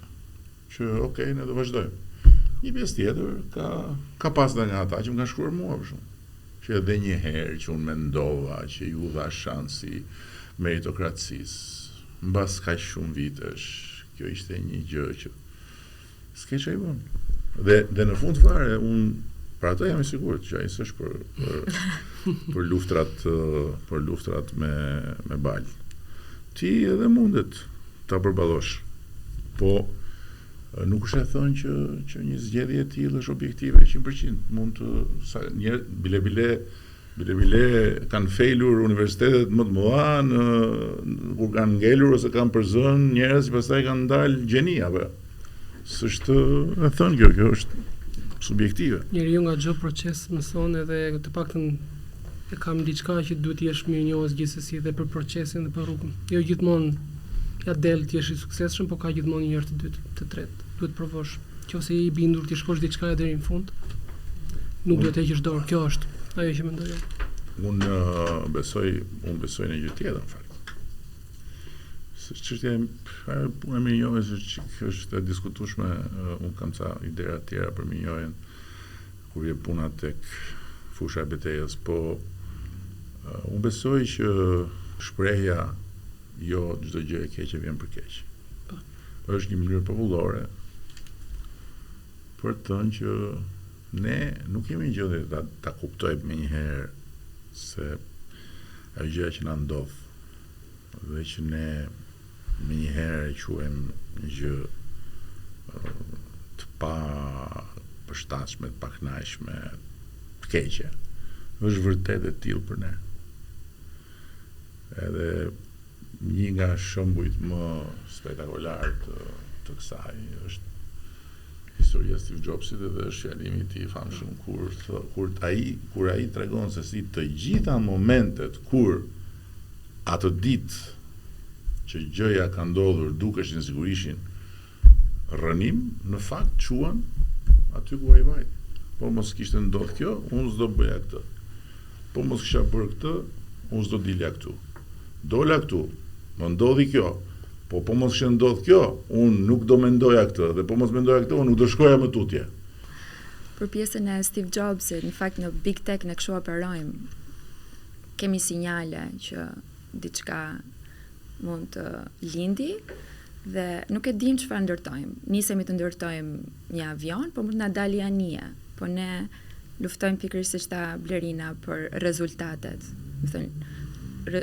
Speaker 1: Që okay, ne do vazhdojmë. Një pjesë tjetër ka pas nga ata që më kanë shkruar mua për shembull. Që edhe një herë që unë mendova që ju dha shansi meritokracisë. Mbas kaq shumë vitesh, kjo ishte një gjë që s'ke çaj bën. Dhe në fund fare unë për ato jam i sigurt që ai s'është për luftrat me balë. Ti edhe mundet ta përballosh. Po nuk është e thënë që një zgjedhje e tillë është objektive 100%. Mund të bile kanë fejlur universitetet më të mëdha kur kanë ngelur ose kanë përzënë njerëz që pastaj kanë dalë gjeni apo. S'është e thënë kjo është subjektive.
Speaker 5: Njeriu nga çdo proces mëson edhe të paktën e kam diçka që duhet të jesh mirënjohës gjithsesi dhe për procesin dhe për rrugën. Jo gjithmonë ja del të jesh i suksesshëm, por ka gjithmonë një herë të dytë, të tretë. Duhet të provosh. Nëse je i bindur të shkosh diçka deri në fund, nuk duhet të heqësh dorë. Kjo është ajo që mendoj.
Speaker 1: Unë besoj në gjë tjetër në fakt. Çështja puna me mirënjohjes është e diskutueshme, unë kam ca idera të tjera për mirënjohjen kur vjen puna tek fusha e betejës, po unë besoj që shprehja jo çdo gjë e keqe vjen për keq. Është një mënyrë popullore për të thënë që ne nuk jemi në gjendje ta kuptojmë menjëherë se ajo gjë që na ndodh dhe që ne me njëherë e quajmë një gjë të pa përshtatshme, të pa kënaqshme, të keqe. Është vërtet e tillë për ne. Edhe një nga shembujt më spektakolar të kësaj është historia Steve Jobsit dhe është fjalimi i tij i famshëm kur ai tregon se si të gjitha momentet kur atë ditë që gjëja ka ndodhur dukeshin sigurishin rënim, në fakt quan aty ku ai vaj. Po mos kishte ndodhur kjo, unë s'do bëja këtë. Po mos kisha bërë këtë, unë s'do dilja këtu. Dola këtu, më ndodhi kjo. Po mos kishte ndodhur kjo, unë nuk do mendoja këtë, dhe po mos mendoja këtë, unë nuk do shkoja më tutje.
Speaker 2: Për pjesën e Steve Jobsit, në fakt në Big Tech në kështu operojmë. Kemi sinjale që diçka mund të lindi dhe nuk e dim çfarë ndërtojmë. Nisemi të ndërtojmë një avion, por mund të na dalë anije. Po ne luftojmë pikërisht siç tha Blerina për rezultatet. Do thënë,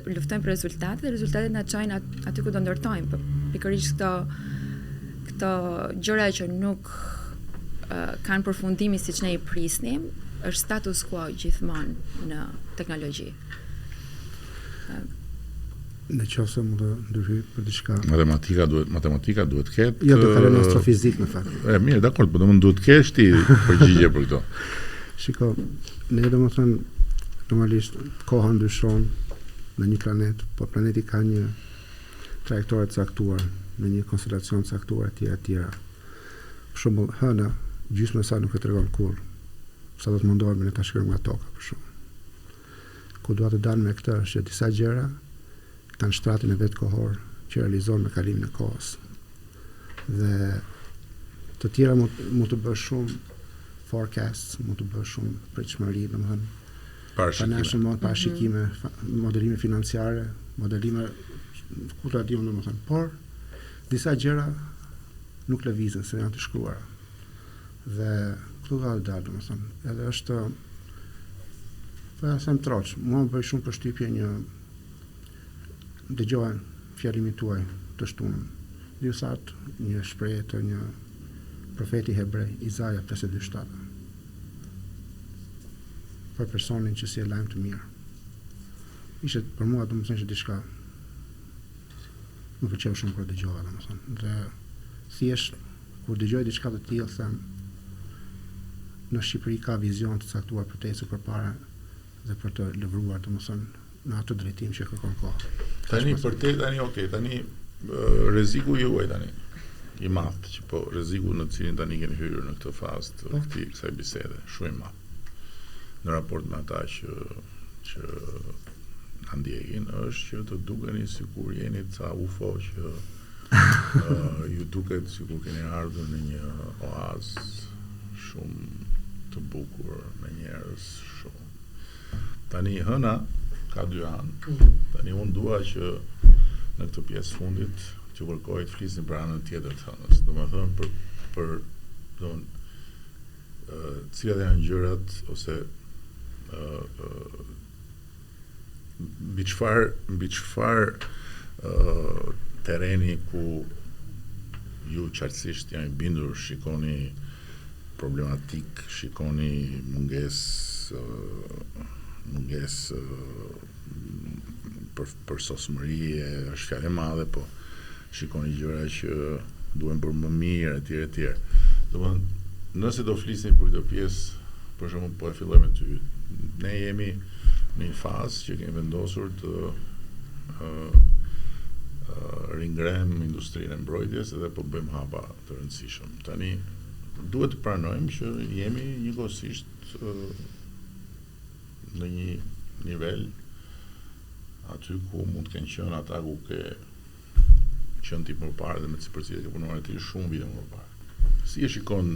Speaker 2: luftojmë për rezultatet dhe rezultatet na çojnë aty ku do ndërtojmë. Po pikërisht këto gjëra që nuk kanë përfundimin siç ne i prisnim, është status quo gjithmonë në teknologji.
Speaker 4: Në qoftë se mund të ndërhyj për diçka.
Speaker 1: Matematika duhet ketë.
Speaker 4: Jo, do kalojmë astrofizik në fakt.
Speaker 1: Mirë, dakor, por domun duhet kesh ti përgjigje për këto.
Speaker 4: Shiko, ne domethënë normalisht koha ndryshon në një planet, po planeti ka një trajektore të caktuar, në një konstelacion të caktuar etj. Për shembull, hëna gjysmë e saj nuk e tregon kurrë sa do të mundohemi ne ta shkojmë nga toka për shembull. Ku dua të dalë me këtë është që disa gjëra kanë shtratin e vetë kohor që realizon me kalimin e kohës. Dhe të tjera mund të bësh shumë forecasts, mund të bësh shumë pritshmëri, domethënë parashikime, modelime financiare, modelime ku ta diun domethënë, por disa gjëra nuk lëvizën se janë të shkruara. Dhe këtu ka dalë domethënë, edhe është po ja them troç, mua më bëj shumë përshtypje një dëgjova fjalimin tuaj të shtunën. Ju thatë një shprehje të një profeti hebrej, Izaja 52:7. Për personin që si e lajm të mirë. Ishte për mua domethënë që diçka më pëlqeu shumë kur dëgjova domethënë. Dhe thjesht kur dëgjoj diçka të tillë them në Shqipëri ka vizion të caktuar për të ecur përpara dhe për të lëvruar domethënë në atë drejtim që kërkon koha.
Speaker 1: Tani rreziku juaj tani i madh, që po rreziku në cilin tani keni hyrë në këtë fazë të kësaj bisede, shumë i madh. Në raport me ata që na ndjekin është që të dukeni sikur jeni ca UFO që ju duket sikur keni ardhur në një oazë shumë të bukur me njerëz shumë. Tani hëna ka 2 anë. Tani unë dua që në këtë pjesë fundit që kërkoj të flisni për anën tjetër të hënës. Domethënë për cilat janë gjërat ose mbi çfarë terreni ku ju qartësisht janë bindur, shikoni problematik, shikoni mungesë për sosmëri është fjalë e madhe, po shikoni gjëra që duhen për më mirë etj. Domethënë, nëse do flisni për këtë pjesë, për shembull, po e filloj me ty. Ne jemi në një fazë që kemi vendosur të ringrem industrinë e mbrojtjes dhe po bëjmë hapa të rëndësishëm. Tani duhet të pranojmë që jemi njëkohësisht në një nivel aty ku mund të kenë qenë ata ku ke qenë ti më parë dhe me cilësitë ke punuar ti shumë vite më parë. Si e shikon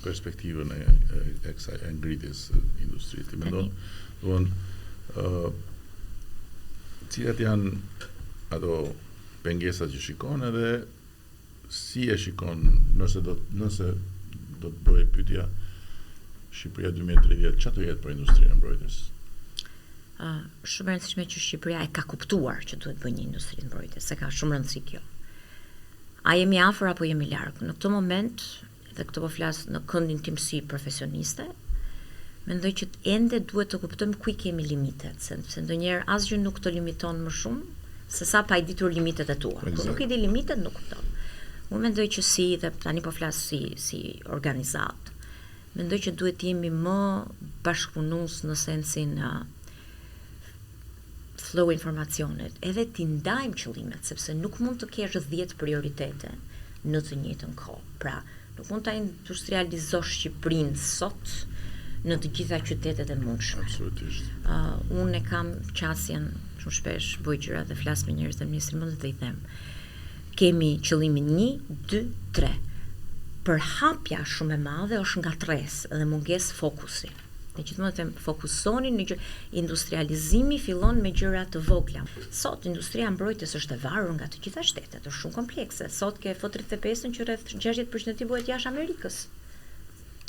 Speaker 1: perspektivën e kësaj ngritjes së industrisë? Ti mendon, cilat janë ato pengesat që shikon edhe si e shikon nëse do të bëjë pyetja Shqipëria 2030, çfarë do jetë për industrinë e mbrojtjes?
Speaker 3: Shumë e rëndësishme që Shqipëria e ka kuptuar që duhet bëjë një industri të mbrojtjes, se ka shumë rëndësi kjo. A jemi afër apo jemi larg? Në këtë moment, dhe këtë po flas në këndin tim si profesioniste, mendoj që ende duhet të kuptojmë ku i kemi limitet, sepse ndonjëherë asgjë nuk të limiton më shumë se sa pa i ditur limitet e tua. Kur nuk i di limitet, nuk kupton. Unë mendoj që dhe tani po flas si organizat, mendoj që duhet jemi më bashkëpunues në sensin flow informacionet, edhe ti ndajmë qëllimet, sepse nuk mund të kesh 10 prioritete në të njëjtën kohë. Pra, nuk mund ta industrializosh Shqipërinë sot në të gjitha qytetet e mundshme.
Speaker 1: Absolutisht.
Speaker 3: Unë e kam qasjen shumë shpesh, bëj gjëra dhe flas me njerëz të ministrit mund të i them. Kemi qëllimin 1, 2, 3. Përhapja shumë e madhe është ngatres dhe mungesë fokusi. Ne gjithmonë them fokusoni në industrializimi fillon me gjëra të vogla. Sot industria e mbrojtjes është e varur nga të gjitha shtetet, është shumë komplekse. Sot ke F35-ën që rreth 60% i bëhet jashtë Amerikës.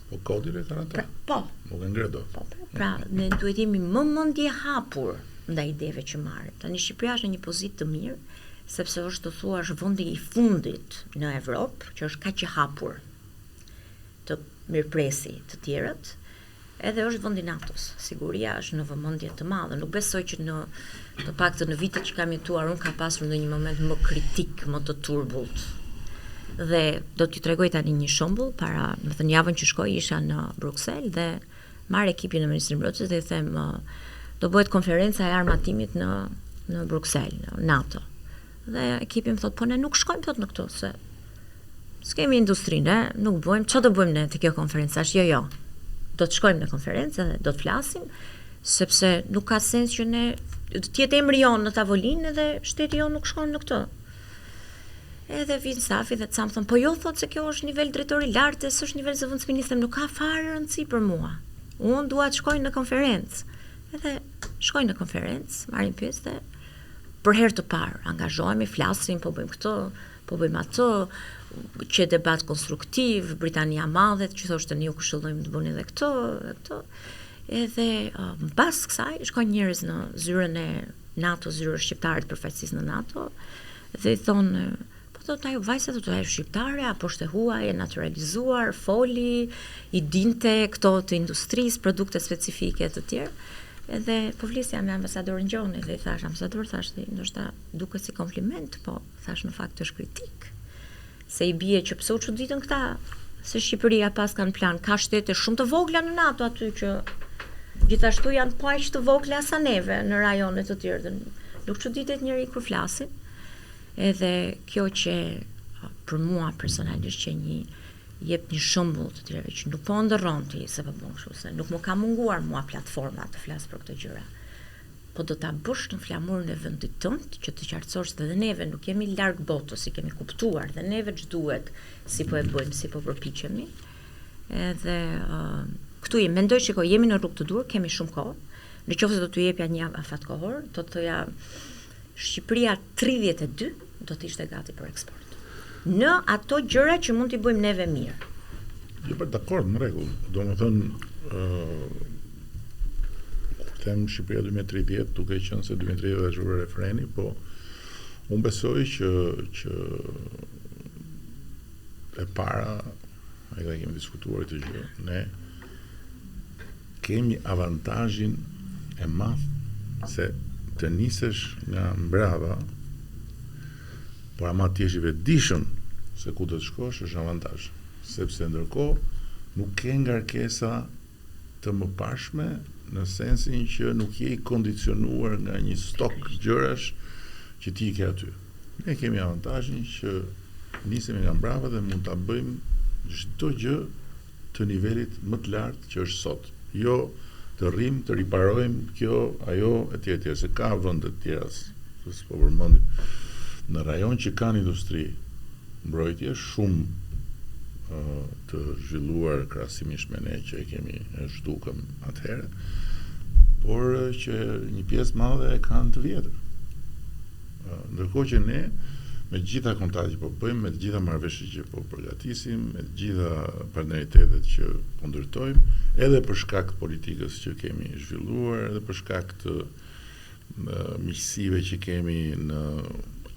Speaker 1: Po kodin e kanë ata.
Speaker 3: Po.
Speaker 1: Nuk e ngredo.
Speaker 3: Po. Pra, ne duhet jemi më mendje hapur ndaj ideve që marrim. Tani Shqipëria është në një pozitë të mirë, sepse është të thuash vendi i fundit në Evropë që është kaq i hapur të mirëpresi të tjerët. edhe është vendi NATO-s. Siguria është në vëmendje të madhe. Nuk besoj që të paktën në vitet që kam jetuar unë ka pasur ndonjë moment më kritik, më të turbullt. Dhe do t'ju tregoj tani një shembull. Para, më thënë javën që shkoj isha në Bruksel dhe marr ekipin në Ministrinë e Mbrojtjes dhe i them do bëhet konferenca e armatimit në Bruksel, në NATO. Dhe ekipi më thot, po ne nuk shkojmë thot në këto, se s'kemi industrinë, nuk bëjmë, çfarë do bëjmë ne te kjo konferencë? Jo. Do të shkojmë në konferencë dhe do të flasim, sepse nuk ka sens që ne të jetë emri jon në tavolinë dhe shteti jon nuk shkon në këto. Edhe vin stafi dhe ca më thon, po jo thot se kjo është nivel drejtori i lartë, s'është nivel zëvendësministër, nuk ka fare rëndësi për mua. Unë dua të shkoj në konferencë. Edhe shkoj në konferencë, marrim pjesë dhe për herë të parë angazhohemi, flasim, po bëjmë këto, po bëjmë ato, që debat konstruktiv, Britania Madhe, që thoshte ne ju këshillojmë të bëni edhe këto. Edhe mbas kësaj shkojnë njerëz në zyrën e NATO, zyrën shqiptare të përfaqësisë në NATO, dhe i thonë, po thotë ajo vajza do të ajo shqiptare, apo është e huaj, e naturalizuar, foli, i dinte këto të industrisë, produkte specifike të tjerë. Edhe po flisja me ambasadorin Gjoni dhe i thash, ambasador, thash, ndoshta duket si kompliment, po thash në fakt është kritik. Se i bie që pse u çuditën këta se Shqipëria pas kanë plan, ka shtete shumë të vogla në NATO aty që gjithashtu janë po aq të vogla sa neve në rajone të tjerë. Nuk çuditet njëri kur flasin. Edhe kjo që për mua personalisht që jep një shembull të tjerëve që nuk po ndërron ti se po bën kështu, se nuk më ka munguar mua platforma të flas për këto gjëra. Po do ta bësh në flamurën e vendit tënd që të qartësosh se edhe neve nuk jemi larg botës, si kemi kuptuar, dhe neve ç'duhet si po e bëjmë, si po përpiqemi. Edhe këtu mendoj që jemi në rrugë të dur, kemi shumë kohë. Nëse do t'ju jepja një afat kohor, do të thoja Shqipëria 32 do të ishte gati për eksport. Në ato gjëra që mund t'i bëjmë neve mirë.
Speaker 1: Jo, për dakord, në rregull. Domethënë, kur them Shqipëria 2030, duke qenë se 2030 është vërë refreni, po unë besoj që e para, edhe kemi diskutuar këtë gjë, ne kemi avantazhin e madh se të nisesh nga mbrava, por ama ti je i vetëdijshëm se ku do të shkosh është avantazh, sepse ndërkohë nuk ke ngarkesa të mëparshme në sensin që nuk je i kondicionuar nga një stok gjërash që ti ke aty. Ne kemi avantazhin që nisemi nga mbrava dhe mund ta bëjmë çdo gjë të nivelit më të lartë që është sot. Jo të rrim, të riparojmë kjo, ajo, etj. Se ka vende të tjera, s'po përmendim, në rajon që kanë industri mbrojtje shumë të zhvilluar krahasimisht me ne që e kemi zhdukëm atëherë, por që një pjesë madhe e kanë të vjetër. Ndërkohë që ne me gjitha kontaktet që po bëjmë, me të gjitha marrëveshjet që po përgatisim, me të gjitha partneritetet që po ndërtojmë, edhe për shkak të politikës që kemi zhvilluar, edhe për shkak të miqësive që kemi në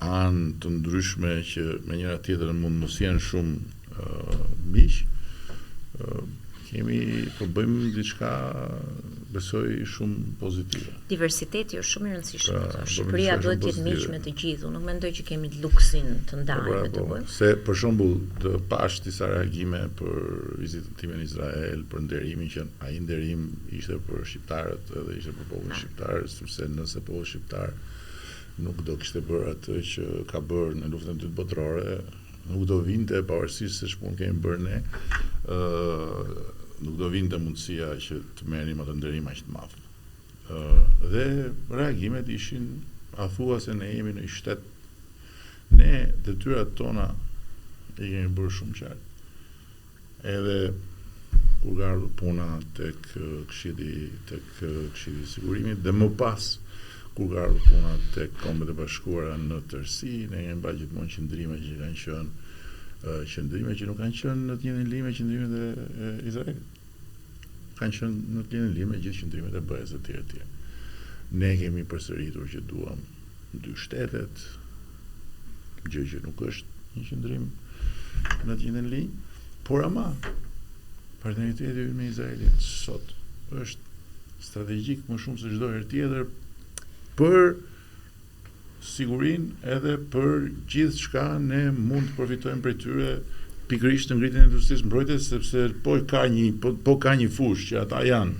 Speaker 1: anë të ndryshme që me njëra tjetrën mund mos janë shumë miq, po bëjmë diçka besoj shumë pozitive.
Speaker 3: Diversiteti është shumë i rëndësishëm. Shqipëria duhet të jetë miq me të gjithë. Nuk mendoj që kemi luksin të ndajmë të bëjmë.
Speaker 1: Se për shembull të pash disa reagime për vizitën time në Izrael, për nderimin që ai nderim ishte për shqiptarët edhe ishte për popullin shqiptar, sepse nëse populli shqiptar nuk do kishte bërë atë që ka bërë në luftën e dytë botërore, nuk do vinte pavarësisht se ç'pun kemi bërë ne, nuk do vinte mundësia që të merrim atë nderim aq të madh. Dhe reagimet ishin pothuajse ne jemi në një shtet, ne detyrat tona i kemi bërë shumë qartë. Edhe kur ka ardhur puna tek Këshilli i Sigurimit dhe më pas kur ka ardhur puna tek Kombet e Bashkuara në tërësi, ne kemi bërë gjithmonë qëndrime që kanë qenë qëndrime që nuk kanë qenë në të njëjtën limë me qëndrimet e Izraelit. Kanë qenë në të njëjtën limë me gjithë qëndrimet e BE-s e tjerë. Ne kemi përsëritur që duam dy shtetet, gjë që nuk është një qëndrim në të njëjtën limë, por ama partneriteti me Izraelin sot është strategjik më shumë se çdo herë tjetër për sigurinë edhe për gjithë çka ne mund të përfitojmë prej tyre pikërisht në ngritjen e industrisë mbrojtjes, sepse ka një fushë që ata janë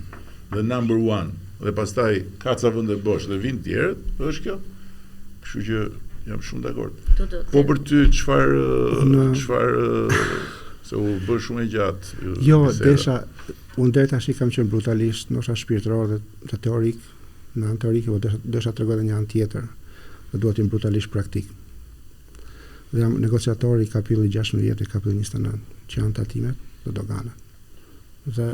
Speaker 1: the number one dhe pastaj ka ca vende bosh dhe vinë tjerët, është kjo. Kështu që jam shumë dakord. Po për ty çfarë se u bë shumë e gjatë.
Speaker 4: Jo, unë deri tash kam qenë brutalisht, ndoshta shpirtëror dhe teorik, në anë teorike, po desha tregoj edhe një anë tjetër, dhe duhet të jem brutalisht praktik. Dhe jam negociator i kapitullit 16 i kapitullit 29, që janë tatimet dhe doganat. Dhe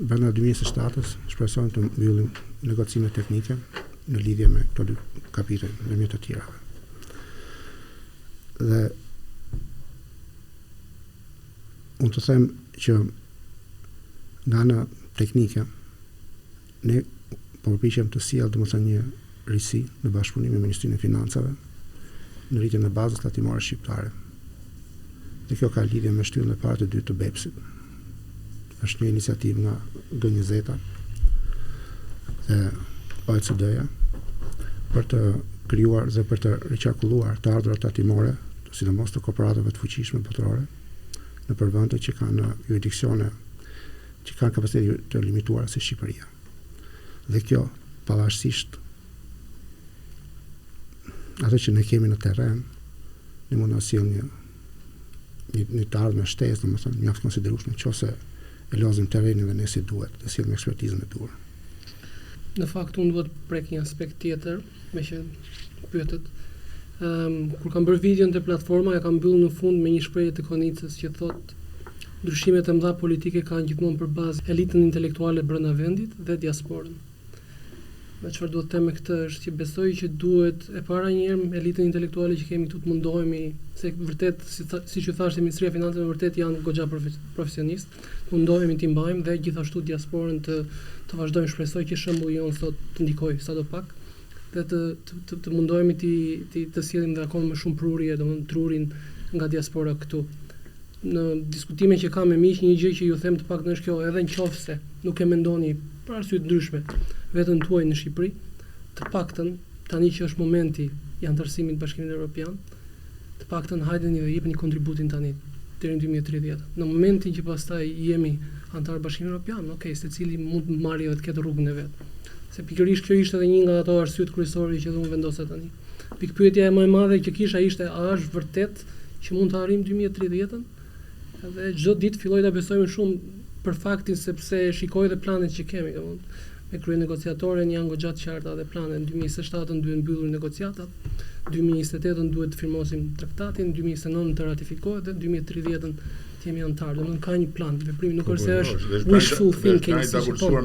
Speaker 4: brenda 2007-s shpresojmë të mbyllim negocime teknike në lidhje me këto dy kapitull dhe me të tjera. Dhe unë të them që nga ana teknike ne po përpiqem të sjell domethënë një risi në bashkëpunim me Ministrinë e Financave në rritjen e bazës tatimore shqiptare. Dhe kjo ka lidhje me shtyllën e parë të dytë të BEPS-it. Është një iniciativë nga G20 dhe OECD-ja për të krijuar dhe për të riqarkulluar të ardhurat tatimore, sidomos të korporatave të fuqishme botërore, në vende që kanë juridiksione që kanë kapacitet të limituara si Shqipëria. Dhe kjo, pavarësisht ato që ne kemi në terren, ne mund të sillim një të ardhmë shtesë, domethënë mjaft konsiderueshme nëse e lozim terrenin dhe ne si duhet, dhe sillim ekspertizën e duhur.
Speaker 5: Në fakt unë duhet prek një aspekt tjetër, me që pyetet. Kur kam bërë videon te platforma, e kam mbyllur në fund me një shprehje të Konicës që thotë ndryshimet e mëdha politike kanë gjithmonë për bazë elitën intelektuale brenda vendit dhe diasporën. Me çfarë duhet të them me këtë është që besoj që duhet e para një herë me elitën intelektuale që kemi këtu të mundohemi, se vërtet siç u thashë Ministria e Financave vërtet janë goxha profesionistë, mundohemi t'i mbajmë dhe gjithashtu diasporën të vazhdojmë, shpresoj që shembulli jon sot të ndikojë sadopak dhe të mundohemi të sjellim dhe akoma më shumë prurje, domethënë trurin nga diaspora këtu. Në diskutime që kam me miq, një gjë që ju them të paktën është kjo, edhe nëse nuk e mendoni për arsye të ndryshme veten tuaj në Shqipëri, të paktën tani që është momenti i antarësimit të Bashkimit Evropian, të paktën hajdeni dhe jepni kontributin tani deri në 2030. Në momentin që pastaj jemi antar Bashkimit Evropian, okay, secili mund të marrë dhe të ketë rrugën e vet. Se pikërisht kjo ishte edhe një nga ato arsyet kryesore që unë vendosa tani. Pikpyetja e më e madhe që kisha ishte a është vërtet që mund të arrijmë 2030-ën? Edhe çdo ditë filloj ta besoj më shumë për faktin sepse shikoj dhe planet që kemi, domethënë me kryenegociatorën janë goxha të qarta dhe planet. 2027-ën duhet mbyllur negociatat, 2028-ën duhet të firmosim traktatin, 2029-ën të ratifikohet dhe 2030-ën të jemi antar. Domethënë ka një plan veprimi, nuk është se është wishful thinking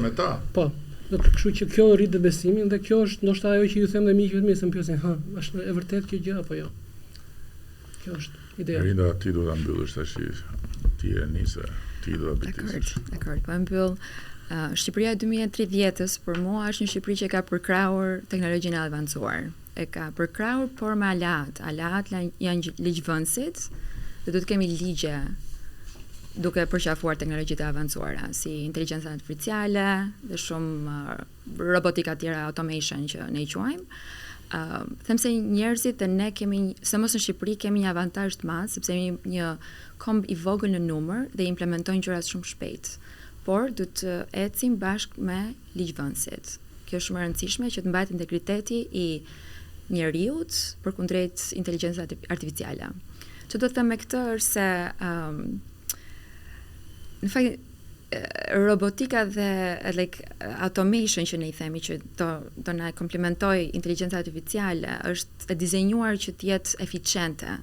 Speaker 1: me ta.
Speaker 5: Po. Kështu që kjo rrit dhe besimin dhe kjo është ndoshta ajo që ju them dhe miqve të mi, se më pyesin, është e vërtet kjo gjë apo jo? Kjo është ideja.
Speaker 1: Rinda, ti do ta mbyllësh tash, ti e nise, ti do ta bësh.
Speaker 2: Dakor, po mbyll. Shqipëria e 2030-s për mua është një Shqipëri që ka përkrahur teknologjinë e avancuar. E ka përkrahur por me aleat. Aleat janë ligjvënësit dhe do të kemi ligje duke përqafuar teknologjitë e avancuara, si inteligjenca artificiale dhe shumë robotika tjera, automation që ne i quajmë. Them se njerëzit dhe ne kemi, se mos në Shqipëri kemi një avantazh të madh sepse jemi një komb i vogël në numër dhe implementojnë gjërat shumë shpejt. Por du të ecim bashkë me ligjvënësit. Kjo është shumë e rëndësishme që të mbahet integriteti i njeriut përkundrejt inteligjencës artificiale. Që do të them me këtë është se në fakt robotika dhe automation që ne i themi që do na komplementoj inteligjenca artificiale është e dizenjuar që të jetë eficiente.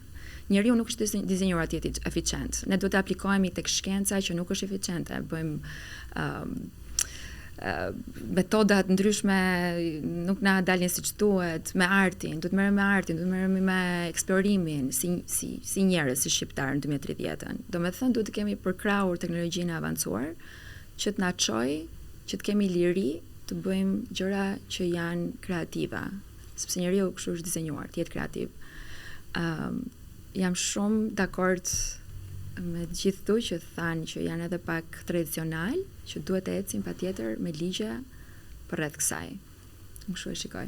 Speaker 2: Njeriu nuk është dizenjuar të jetë eficient. Ne duhet të aplikojmë tek shkenca që nuk është eficiente. Bëjmë metoda të ndryshme, nuk na dalin siç duhet, me artin, duhet merrem me artin, duhet merrem me eksplorimin si njerëz, si shqiptar në 2030-ën. Domethënë duhet të kemi përkrahur teknologjinë e avancuar që të na çojë, që të kemi liri të bëjmë gjëra që janë kreative, sepse njeriu kështu është dizenjuar, të jetë kreativ. Jam shumë dakord me të gjithë këtu që thanë që janë edhe pak tradicional, që duhet të ecim patjetër me ligje përreth kësaj. Më kështu e shikoj.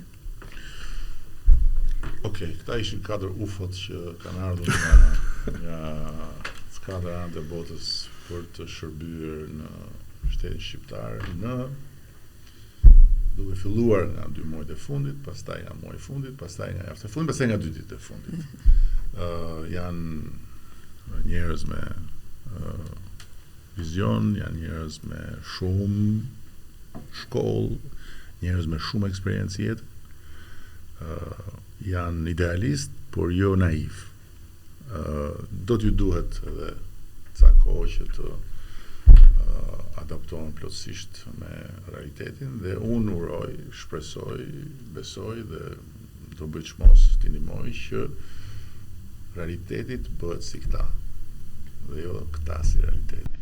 Speaker 1: Okej, këta ishin 4 ufot që kanë ardhur nga 4 anët e botës për të shërbyer në shtetin shqiptar duke filluar nga 2 muajt e fundit, pastaj nga muaji i fundit, pastaj nga jafta e fundit, pastaj nga 2 ditët e fundit. Janë njerëz me vizion, janë njerëz me shumë shkollë, njerëz me shumë eksperiencë jetë. Janë idealist, por jo naiv. Do t'ju duhet edhe ca kohë që të adaptohen plotësisht me realitetin dhe unë uroj, shpresoj, besoj dhe do bëj çmos t'i ndihmoj që realiteti të bëhet si këta dhe jo këta si realiteti.